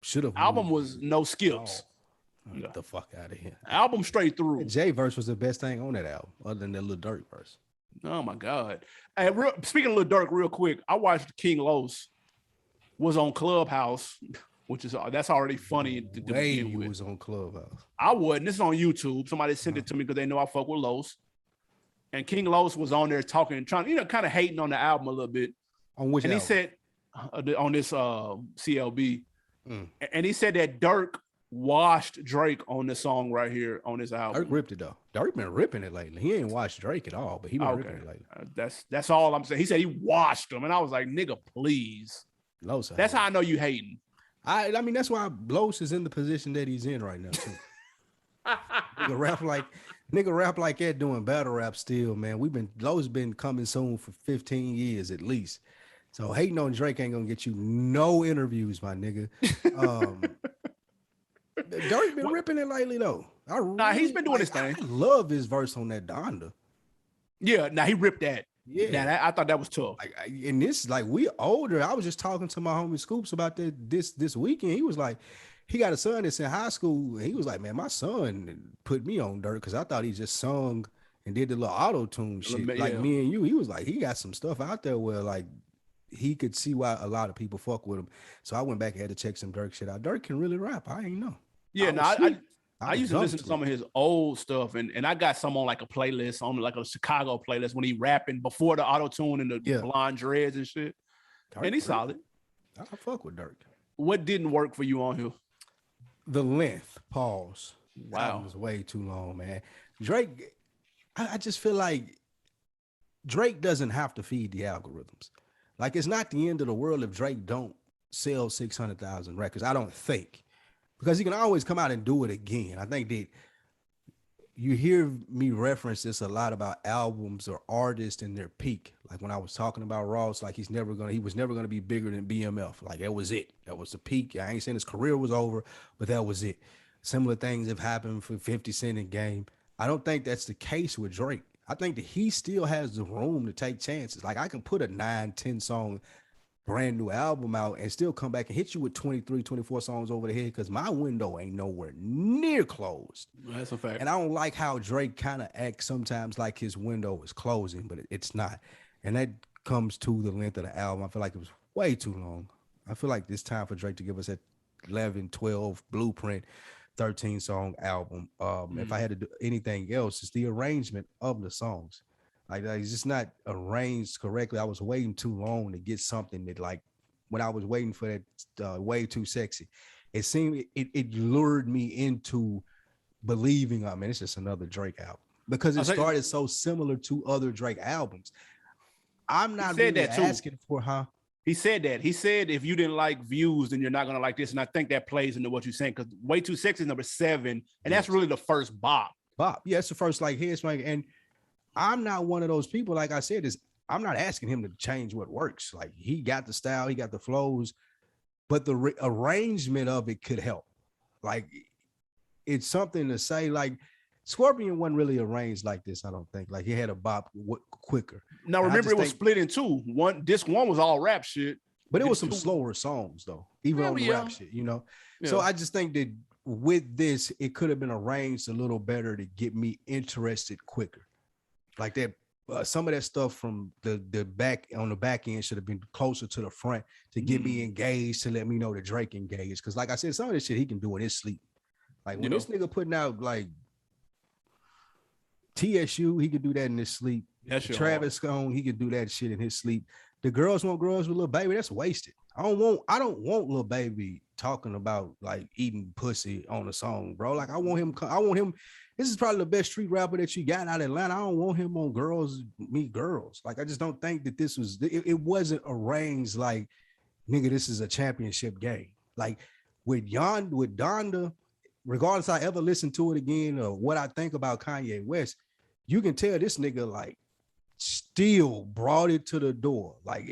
should have. Album was no skips. Get the fuck out of here. Album straight through. Jay verse was the best thing on that album, other than the Lil Durk verse. Oh my god! Hey, speaking of Lil Durk, real quick, I watched King Los was on Clubhouse, which is that's already funny. He was on Clubhouse. I wasn't. This is on YouTube. Somebody sent it to me because they know I fuck with Los. And King Los was on there talking, trying, kind of hating on the album a little bit. On which? And album? He said on this CLB, and he said that Durk washed Drake on this song right here on this album. Durk ripped it though. Durk been ripping it lately. He ain't washed Drake at all, but he been ripping it lately. That's all I'm saying. He said he washed him, and I was like, nigga, please. Los, that's how I know you hating. I mean, that's why Los is in the position that he's in right now too. nigga rap like that doing battle rap still, man. Los been coming soon for 15 years at least. So hating on Drake ain't gonna get you no interviews, my nigga. Durk been ripping it lately though. He's been doing his thing. I love his verse on that Donda. Yeah, he ripped that. Yeah, I thought that was tough. And this, we older. I was just talking to my homie Scoops about this weekend. He was like, he got a son that's in high school. And he was like, man, my son put me on Durk because I thought he just sung and did the little auto tune shit me and you. He was like, he got some stuff out there where he could see why a lot of people fuck with him. So I went back and had to check some Durk shit out. Durk can really rap. I ain't know. Yeah, I used to listen to some of his old stuff, and I got some on a playlist, on a Chicago playlist when he rapping before the auto tune and the blonde dreads and shit. Durk, and he's solid. I fuck with Durk. What didn't work for you on here? The length. Pause. That album Wow. was way too long, man. Drake, I just feel like Drake doesn't have to feed the algorithms. Like it's not the end of the world if Drake don't sell 600,000 records. I don't think because he can always come out and do it again. I think that you hear me reference this a lot about albums or artists in their peak. Like when I was talking about Ross, like he was never gonna be bigger than BMF. Like that was it. That was the peak. I ain't saying his career was over, but that was it. Similar things have happened for 50 Cent and Game. I don't think that's the case with Drake. I think that he still has the room to take chances. Like I can put a 9, 10 song brand new album out and still come back and hit you with 23, 24 songs over the head because my window ain't nowhere near closed. That's a fact. And I don't like how Drake kind of acts sometimes like his window is closing, but it's not. And that comes to the length of the album. I feel like it was way too long. I feel like it's time for Drake to give us that 11, 12 blueprint, 13 song album. If I had to do anything else, it's the arrangement of the songs. Like it's just not arranged correctly. I was waiting too long to get something that, like, when I was waiting for that Way Too Sexy, it seemed it lured me into believing, I mean, it's just another Drake album because it started so similar to other Drake albums. I'm not really asking for, He said that. He said if you didn't like Views, then you're not gonna like this. And I think that plays into what you're saying because Way Too Sexy is number 7, and that's really the first bop. Yeah, it's the first like head swank. And I'm not one of those people, like I said, I'm not asking him to change what works. Like he got the style, he got the flows, but the arrangement of it could help. Like it's something to say, like Scorpion wasn't really arranged like this, I don't think. Like he had a bop quicker. Now remember, it was split in two. Disc one was all rap shit, but it was some slower songs though, even on the rap shit, you know. So I just think that with this, it could have been arranged a little better to get me interested quicker. Like that, some of that stuff from the back on the back end should have been closer to the front to get me engaged, to let me know that Drake engaged. Because, like I said, some of this shit he can do in his sleep. Like when this nigga putting out like TSU, he could do that in his sleep. Travis Scone, he could do that shit in his sleep. The Girls Want Girls with Lil Baby, that's wasted. I don't want Lil Baby talking about like eating pussy on a song, bro. Like I want him. This is probably the best street rapper that you got out of Atlanta. I don't want him on Girls Meet Girls. Like I just don't think that this was. It wasn't arranged like, nigga, this is a championship game. Like with Donda, regardless I ever listen to it again or what I think about Kanye West, you can tell this nigga like still brought it to the door. Like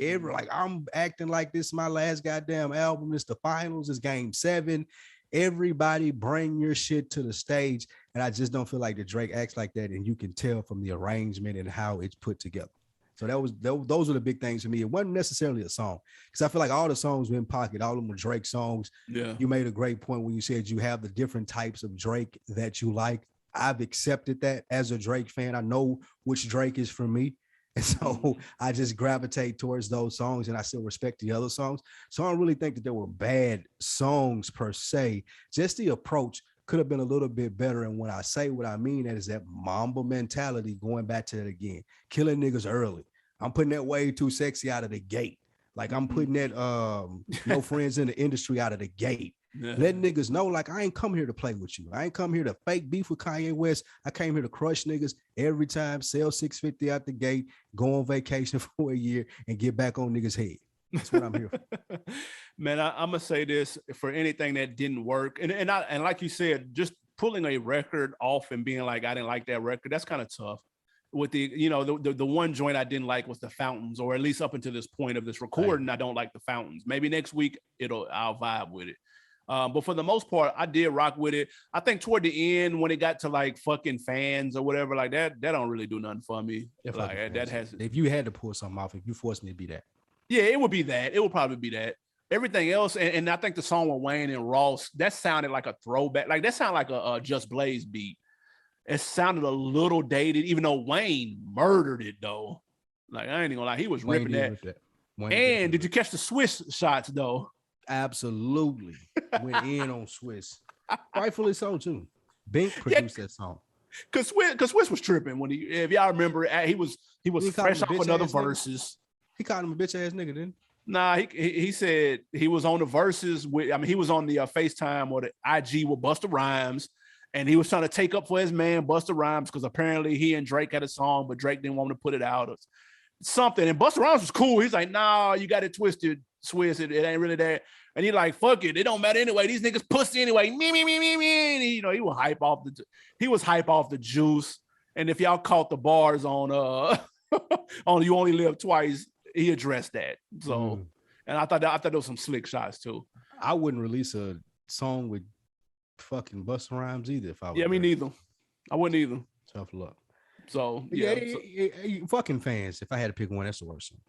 I'm acting like this is my last goddamn album. It's the finals. It's game 7. Everybody bring your shit to the stage. And I just don't feel like the Drake acts like that. And you can tell from the arrangement and how it's put together. So those were the big things for me. It wasn't necessarily a song because I feel like all the songs were in pocket. All of them were Drake songs. Yeah. You made a great point when you said you have the different types of Drake that you like. I've accepted that as a Drake fan. I know which Drake is for me. And so I just gravitate towards those songs and I still respect the other songs. So I don't really think that there were bad songs per se. Just the approach could have been a little bit better. And when I say what I mean, that is that Mamba mentality, going back to that again, killing niggas early. I'm putting that Way Too Sexy out of the gate. Like I'm putting that No Friends in the Industry out of the gate. Yeah. Letting niggas know, like, I ain't come here to play with you. I ain't come here to fake beef with Kanye West. I came here to crush niggas every time, sell 650 out the gate, go on vacation for a year, and get back on niggas' head. That's what I'm here for. Man, I'm gonna say this for anything that didn't work, and like you said, just pulling a record off and being like, I didn't like that record. That's kind of tough. With the, you know, the one joint I didn't like was the Fountains, or at least up until this point of this recording, I don't like the Fountains. Maybe next week I'll vibe with it. But for the most part, I did rock with it. I think toward the end, when it got to like fucking fans or whatever, like that don't really do nothing for me. Like that has. If you had to pull something off, if you forced me to be that. Yeah, it would be that. It would probably be that. Everything else, and I think the song with Wayne and Ross, that sounded like a throwback. Like that sounded like a Just Blaze beat. It sounded a little dated, even though Wayne murdered it though. Like I ain't even gonna lie, he was ripping that. And did you catch the Swiss shots though? Absolutely. Went in on Swiss. Rightfully so too. Bink produced that song. Cause Swiss was tripping when if y'all remember, he was fresh off another Versus. He called him a bitch ass nigga, didn't he? Nah, he said he was on the Versus with, I mean, he was on the FaceTime or the IG with Busta Rhymes, and he was trying to take up for his man Busta Rhymes because apparently he and Drake had a song, but Drake didn't want to put it out or something. And Busta Rhymes was cool. He's like, nah, you got it twisted, Swiss. It ain't really that. And he like, fuck it, it don't matter anyway. These niggas pussy anyway. Me. And he, he was hype off the juice. And if y'all caught the bars on on You Only Live Twice, he addressed that. So, and I thought there was some slick shots too. I wouldn't release a song with fucking Busta Rhymes either if I was. Yeah, me neither. I wouldn't either. Tough luck. So fucking fans. If I had to pick one, that's the worst one.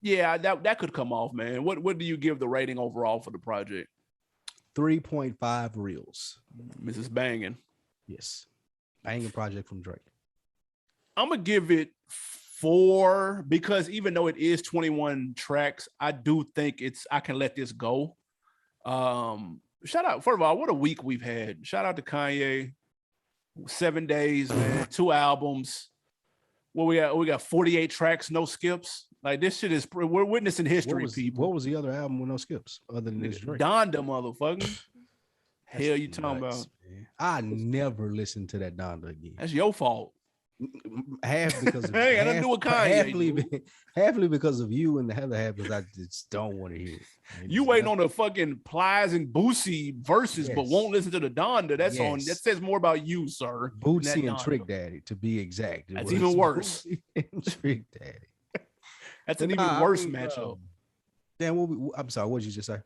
Yeah, that could come off, man. What do you give the rating overall for the project? 3.5 reels. Mrs. Banging. Yes. Banging project from Drake. I'm gonna give it 4 because even though it is 21 tracks, I do think I can let this go. Shout out, first of all, what a week we've had. Shout out to Kanye. 7 days, man. 2 albums. What we got 48 tracks, no skips. Like this shit is we're witnessing history, people. What was the other album with no skips other than this Drake? Donda, motherfucker. Hell you talking about? Man. I never listened to that Donda again. That's your fault. Half because of hey, I do with Kanye. Halfly because of you, and the other half because I just don't want to hear it. You waiting on the fucking Plies and Boosie verses, but won't listen to the Donda. That's on. That says more about you, sir. Boosie and Trick Daddy, to be exact. That's even worse. Trick Daddy. That's an even worse matchup. Dan, I'm sorry. What did you just say?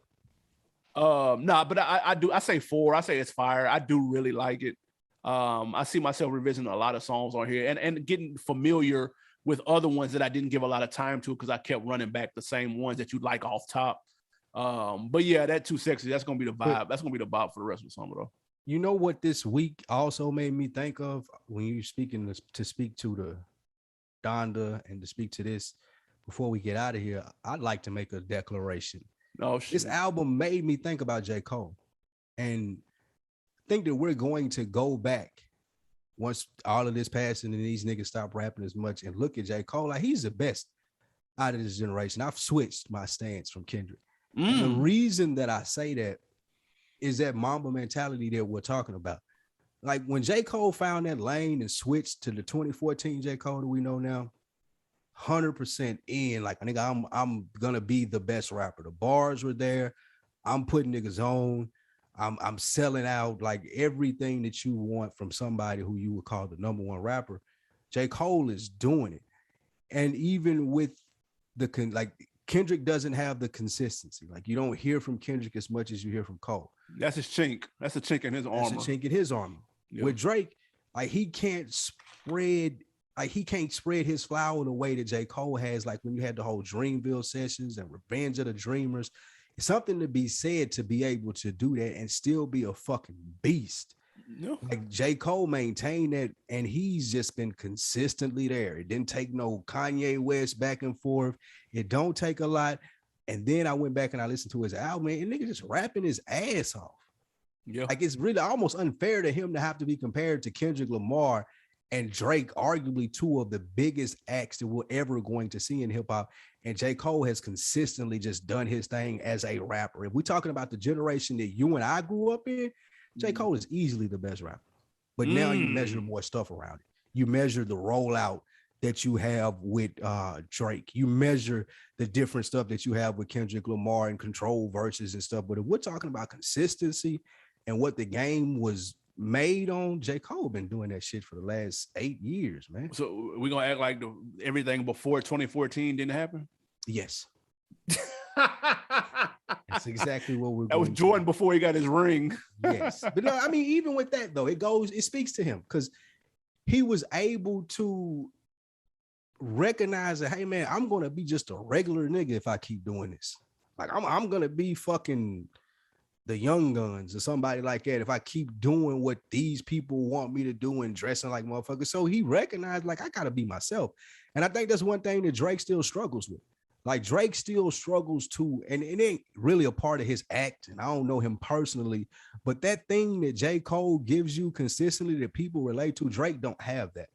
But I say 4. I say it's fire. I do really like it. I see myself revisiting a lot of songs on here and getting familiar with other ones that I didn't give a lot of time to because I kept running back the same ones that you like off top. But yeah, that Too Sexy, that's gonna be the vibe. That's gonna be the vibe for the rest of the summer though. You know what this week also made me think of when you speaking to speak to the Donda and to speak to this before we get out of here, I'd like to make a declaration. Oh shit. This album made me think about J. Cole and think that we're going to go back once all of this passing and these niggas stop rapping as much and look at J. Cole like he's the best out of this generation. I've switched my stance from Kendrick. And the reason that I say that is that Mamba mentality that we're talking about. Like when J. Cole found that lane and switched to the 2014 J. Cole that we know now, 100% in. Like, nigga, I'm gonna be the best rapper. The bars were there. I'm putting niggas on. I'm selling out like everything that you want from somebody who you would call the number one rapper. J. Cole is doing it. And even with Kendrick doesn't have the consistency. Like you don't hear from Kendrick as much as you hear from Cole. That's his chink. That's a chink in his armor. That's a chink in his armor. Yep. With Drake, like he can't spread his flower the way that J. Cole has. Like when you had the whole Dreamville sessions and Revenge of the Dreamers. It's something to be said to be able to do that and still be a fucking beast. No. Like J. Cole maintained that, and he's just been consistently there. It didn't take no Kanye West back and forth. It don't take a lot. And then I went back and I listened to his album, and nigga just rapping his ass off. Yeah, like it's really almost unfair to him to have to be compared to Kendrick Lamar and Drake, arguably 2 of the biggest acts that we're ever going to see in hip hop. And J. Cole has consistently just done his thing as a rapper. If we're talking about the generation that you and I grew up in, J. Cole is easily the best rapper. But now you measure more stuff around it. You measure the rollout that you have with Drake. You measure the different stuff that you have with Kendrick Lamar and Control verses and stuff. But if we're talking about consistency and what the game was made on, J. Cole been doing that shit for the last 8 years, man. So we're gonna act like everything before 2014 didn't happen? Yes. That's exactly what we're. That was Jordan before he got his ring. Yes, but no, I mean, even with that though, it speaks to him because he was able to recognize that, hey man, I'm gonna be just a regular nigga if I keep doing this. Like I'm gonna be fucking the Young Guns or somebody like that if I keep doing what these people want me to do and dressing like motherfuckers. So he recognized like I gotta be myself, and I think that's one thing that Drake still struggles with. Like Drake still struggles too, and it ain't really a part of his act, and I don't know him personally, but that thing that J. Cole gives you consistently that people relate to, Drake don't have that.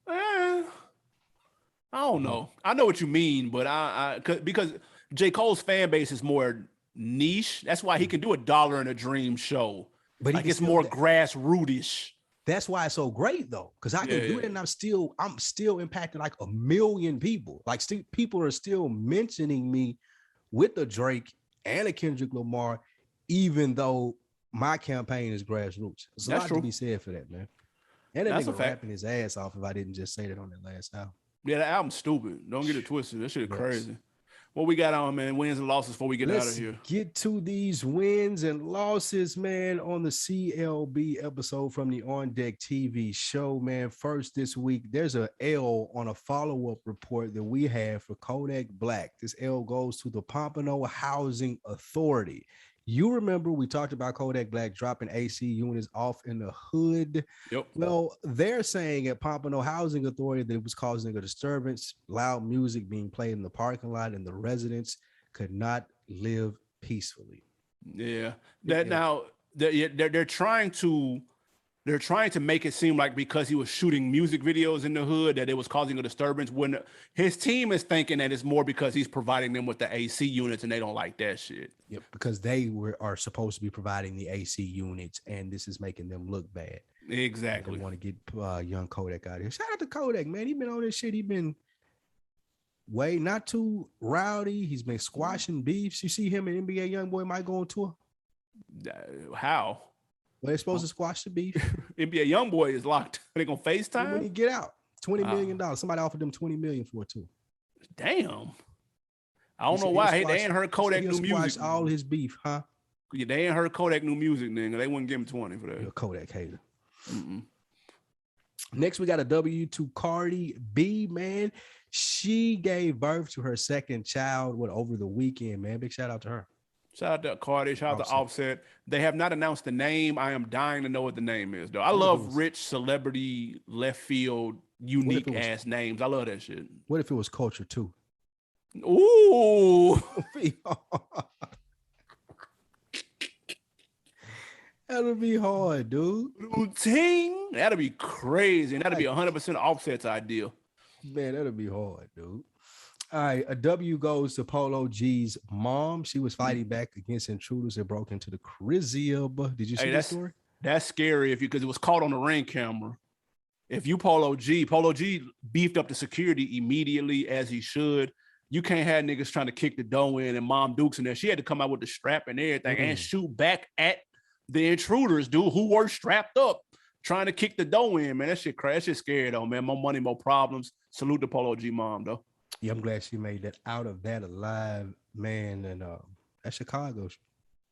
I don't know. I know what you mean, but because J. Cole's fan base is more niche. That's why he can do $1 in a Dream show. But like it's more grassrootish. That's why it's so great though, because I can do it, and I'm still impacting like 1 million people. Like people are still mentioning me with a Drake and a Kendrick Lamar, even though my campaign is grassroots. There's a lot to be said for that, man. And that nigga rapping his ass off if I didn't just say that on that last album. Yeah, that album's stupid. Don't get it twisted. That shit is crazy. What we got on, man? Wins and losses before we get out of here. Get to these wins and losses, man, on the CLB episode from the On Deck TV show, man. First this week, there's a L on a follow-up report that we have for Kodak Black. This L goes to the Pompano Housing Authority. You remember we talked about Kodak Black dropping AC units off in the hood. Yep. Well, they're saying at Pompano Housing Authority that it was causing a disturbance, loud music being played in the parking lot, and the residents could not live peacefully. Yeah. Now they're trying to make it seem like because he was shooting music videos in the hood that it was causing a disturbance, when his team is thinking that it's more because he's providing them with the AC units and they don't like that shit. Yep, because they are supposed to be providing the AC units, and this is making them look bad. Exactly. They want to get young Kodak out of here. Shout out to Kodak, man. He been on this shit. He been not too rowdy. He's been squashing beefs. You see him and NBA Youngboy might go on tour. How? Well, they're supposed to squash the beef. NBA Youngboy is locked. Are they gonna FaceTime? When he get out, $20 million. Somebody offered them $20 million for it too. Damn. I don't know why. They ain't heard Kodak new music. All his beef, huh? Yeah, they ain't heard Kodak new music, nigga. They wouldn't give him 20 for that. You're a Kodak hater. Next, we got a W to Cardi B, man. She gave birth to her second child over the weekend, man. Big shout out to her. Shout out to Cardi. Shout out to Offset. They have not announced the name. I am dying to know what the name is, though. I love rich celebrity left field unique ass names. I love that shit. What if it was Culture 2? Ooh. That'll be hard, dude. Ting. That'll be crazy. And that'll be 100% Offset's idea. Man, that'll be hard, dude. All right, a W goes to Polo G's mom. She was fighting back against intruders that broke into the crib. Did you see that story? That's scary because it was caught on the Ring camera. If you Polo G beefed up the security immediately as he should. You can't have niggas trying to kick the door in and Mom Dukes in there. She had to come out with the strap and everything and shoot back at the intruders, dude, who were strapped up trying to kick the door in, man. That shit crazy. That shit scary, though, man. More money, more problems. Salute to Polo G mom, though. Yeah, I'm glad she made that out of that alive, man. And that's Chicago.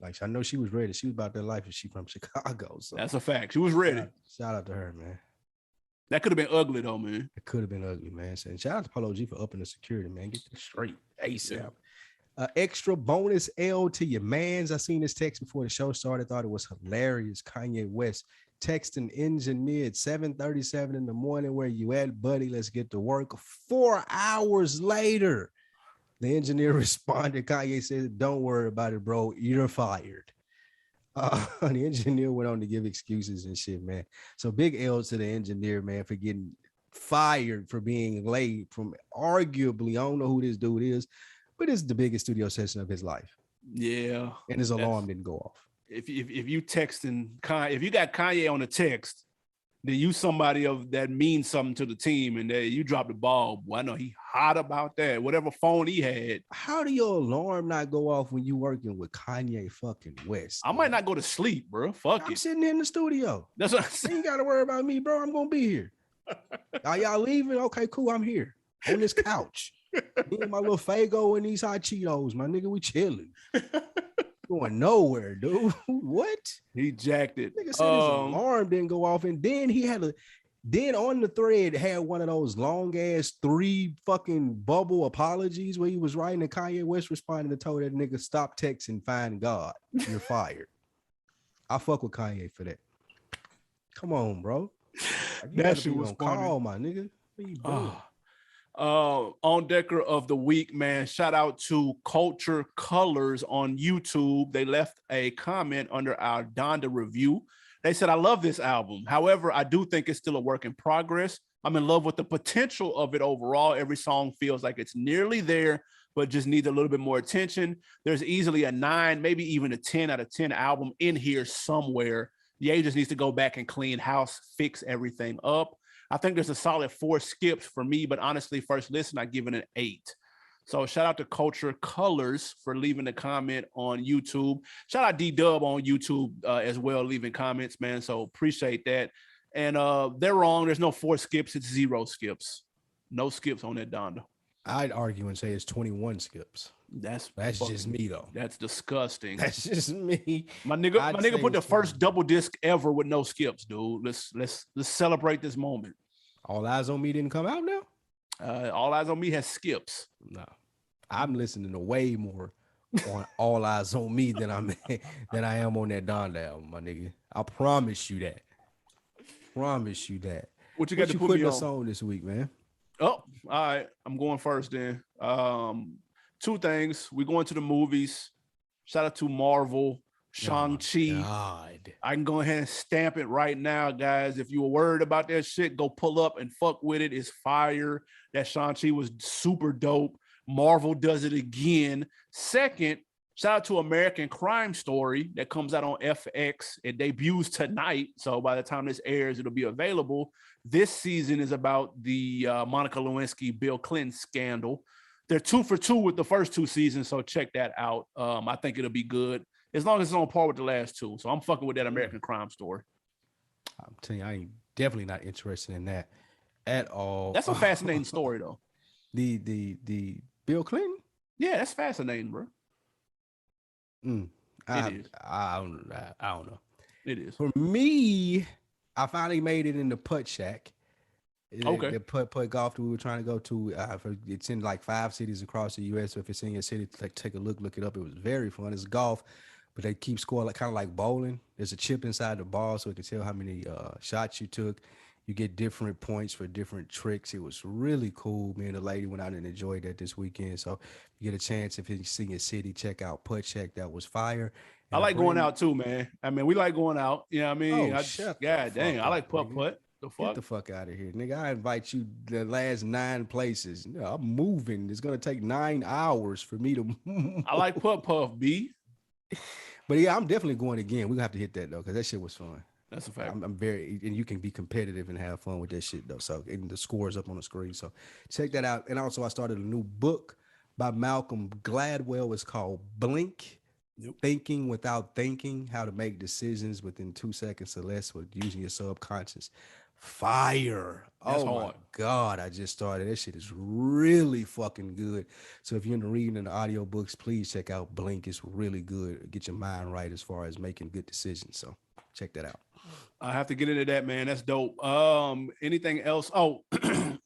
Like, I know she was ready. She was about that life and she from Chicago. So that's a fact. She was ready. Shout out to her, man. That could have been ugly, though, man. It could have been ugly, man. And shout out to Polo G for upping the security, man. Get this straight ASAP. Yeah. Extra bonus L to your mans. I seen this text before the show started. Thought it was hilarious. Kanye West texting engineer at 7:37 in the morning. Where you at, buddy? Let's get to work. 4 hours later, the engineer responded. Kanye said, "Don't worry about it, bro. You're fired." The engineer went on to give excuses and shit, man. So big L to the engineer, man, for getting fired for being late from arguably, I don't know who this dude is, but it's the biggest studio session of his life. Yeah. And his alarm didn't go off. If you texting Kanye, if you got Kanye on the text, then you somebody that means something to the team, and you drop the ball. Boy, I know he hot about that. Whatever phone he had. How do your alarm not go off when you working with Kanye fucking West? I might not go to sleep, bro. I'm sitting in the studio. That's what I'm saying. You ain't got to worry about me, bro. I'm gonna be here. Are y'all leaving? Okay, cool. I'm here on this couch. Me and my little Fago and these hot Cheetos, my nigga. We chilling. Going nowhere, dude. What? He jacked it. Nigga said his alarm didn't go off, and then he had then on the thread had one of those long ass 3 fucking bubble apologies where he was writing, and Kanye West responded and told that nigga, "Stop texting, find God. You're fired." I fuck with Kanye for that. Come on, bro. That shit was call, my nigga. What you doing? On Decker of the week, man. Shout out to Culture Colors on YouTube. They left a comment under our Donda review. They said, "I love this album. However, I do think it's still a work in progress. I'm in love with the potential of it overall. Every song feels like it's nearly there, but just needs a little bit more attention. There's easily a 9, maybe even a 10 out of 10 album in here somewhere. Ye just needs to go back and clean house, fix everything up. I think there's a solid 4 skips for me, but honestly, first listen, I give it an 8. So shout out to Culture Colors for leaving a comment on YouTube. Shout out D-Dub on YouTube as well, leaving comments, man. So appreciate that. And they're wrong. There's no 4 skips. It's 0 skips. No skips on that Donda. I'd argue and say it's 21 skips. That's just me though. That's disgusting. That's just me. My nigga put the first double disc ever with no skips, dude. Let's celebrate this moment. All Eyes on Me didn't come out now? All Eyes on Me has skips. No. I'm listening to way more on All Eyes on Me than I am on that Donda album, my nigga. I promise you that. Promise you that. What you got to put putting me us on this week, man? Oh, all right. I'm going first then. 2 things. We're going to the movies. Shout out to Marvel, Shang-Chi. I can go ahead and stamp it right now, guys. If you were worried about that shit, go pull up and fuck with it. It's fire. That Shang-Chi was super dope. Marvel does it again. Second, shout out to American Crime Story that comes out on FX. It debuts tonight. So by the time this airs, it'll be available. This season is about the Monica Lewinsky, Bill Clinton scandal. They're 2 for 2 with the first 2 seasons, so check that out. I think it'll be good as long as it's on par with the last 2. So I'm fucking with that American Crime Story. I'm telling you, I ain't definitely not interested in that at all. That's a fascinating story, though. The Bill Clinton? Yeah, that's fascinating, bro. I don't know. It is. For me, I finally made it in the Putt Shack. Okay. The putt golf that we were trying to go to. It's in like 5 cities across the U.S. So if it's in your city, take a look it up. It was very fun. It's golf, but they keep scoring kind of like bowling. There's a chip inside the ball, so it can tell how many shots you took. You get different points for different tricks. It was really cool. Me and the lady went out and enjoyed that this weekend. So if you get a chance, if you see your city, check out Putt Shack. That was fire. And I like going out too, man. I mean, we like going out. You know what I mean? God dang, I like putt. The fuck? Get the fuck out of here, nigga. I invite you the last 9 places. I'm moving. It's going to take 9 hours for me to move. I like putt, B. But yeah, I'm definitely going again. We're going to have to hit that, though, because that shit was fun. That's a fact. I'm very, and you can be competitive and have fun with that shit, though. So, and the score's up on the screen. So check that out. And also, I started a new book by Malcolm Gladwell. It's called Blink. Yep. Thinking Without Thinking, How to Make Decisions Within 2 Seconds or Less with Using Your Subconscious. Fire. That's hard. My God, I just started. That shit is really fucking good. So if you're into reading and the audiobooks, please check out Blink. It's really good. Get your mind right as far as making good decisions. So check that out. I have to get into that, man. That's dope. Anything else? Oh,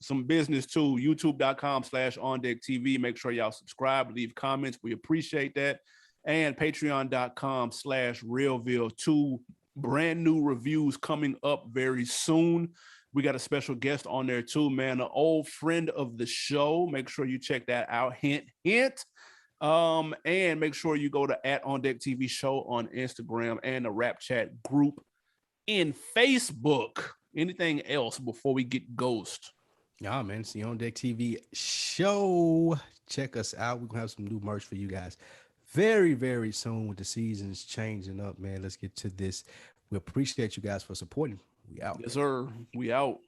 some business too. YouTube.com/OndeckTV. Make sure y'all subscribe, leave comments. We appreciate that. And Patreon.com/RealVille2. Brand new reviews coming up very soon. We got a special guest on there too, man. An old friend of the show. Make sure you check that out. Hint, hint. And make sure you go to @OndeckTV Show on Instagram and the Rap Chat group in Facebook. Anything else before we get ghost? Yeah, man. It's the On Deck TV show. Check us out. We're gonna have some new merch for you guys very, very soon with the seasons changing up, man. Let's get to this. We appreciate you guys for supporting. We out. Yes, sir. We out.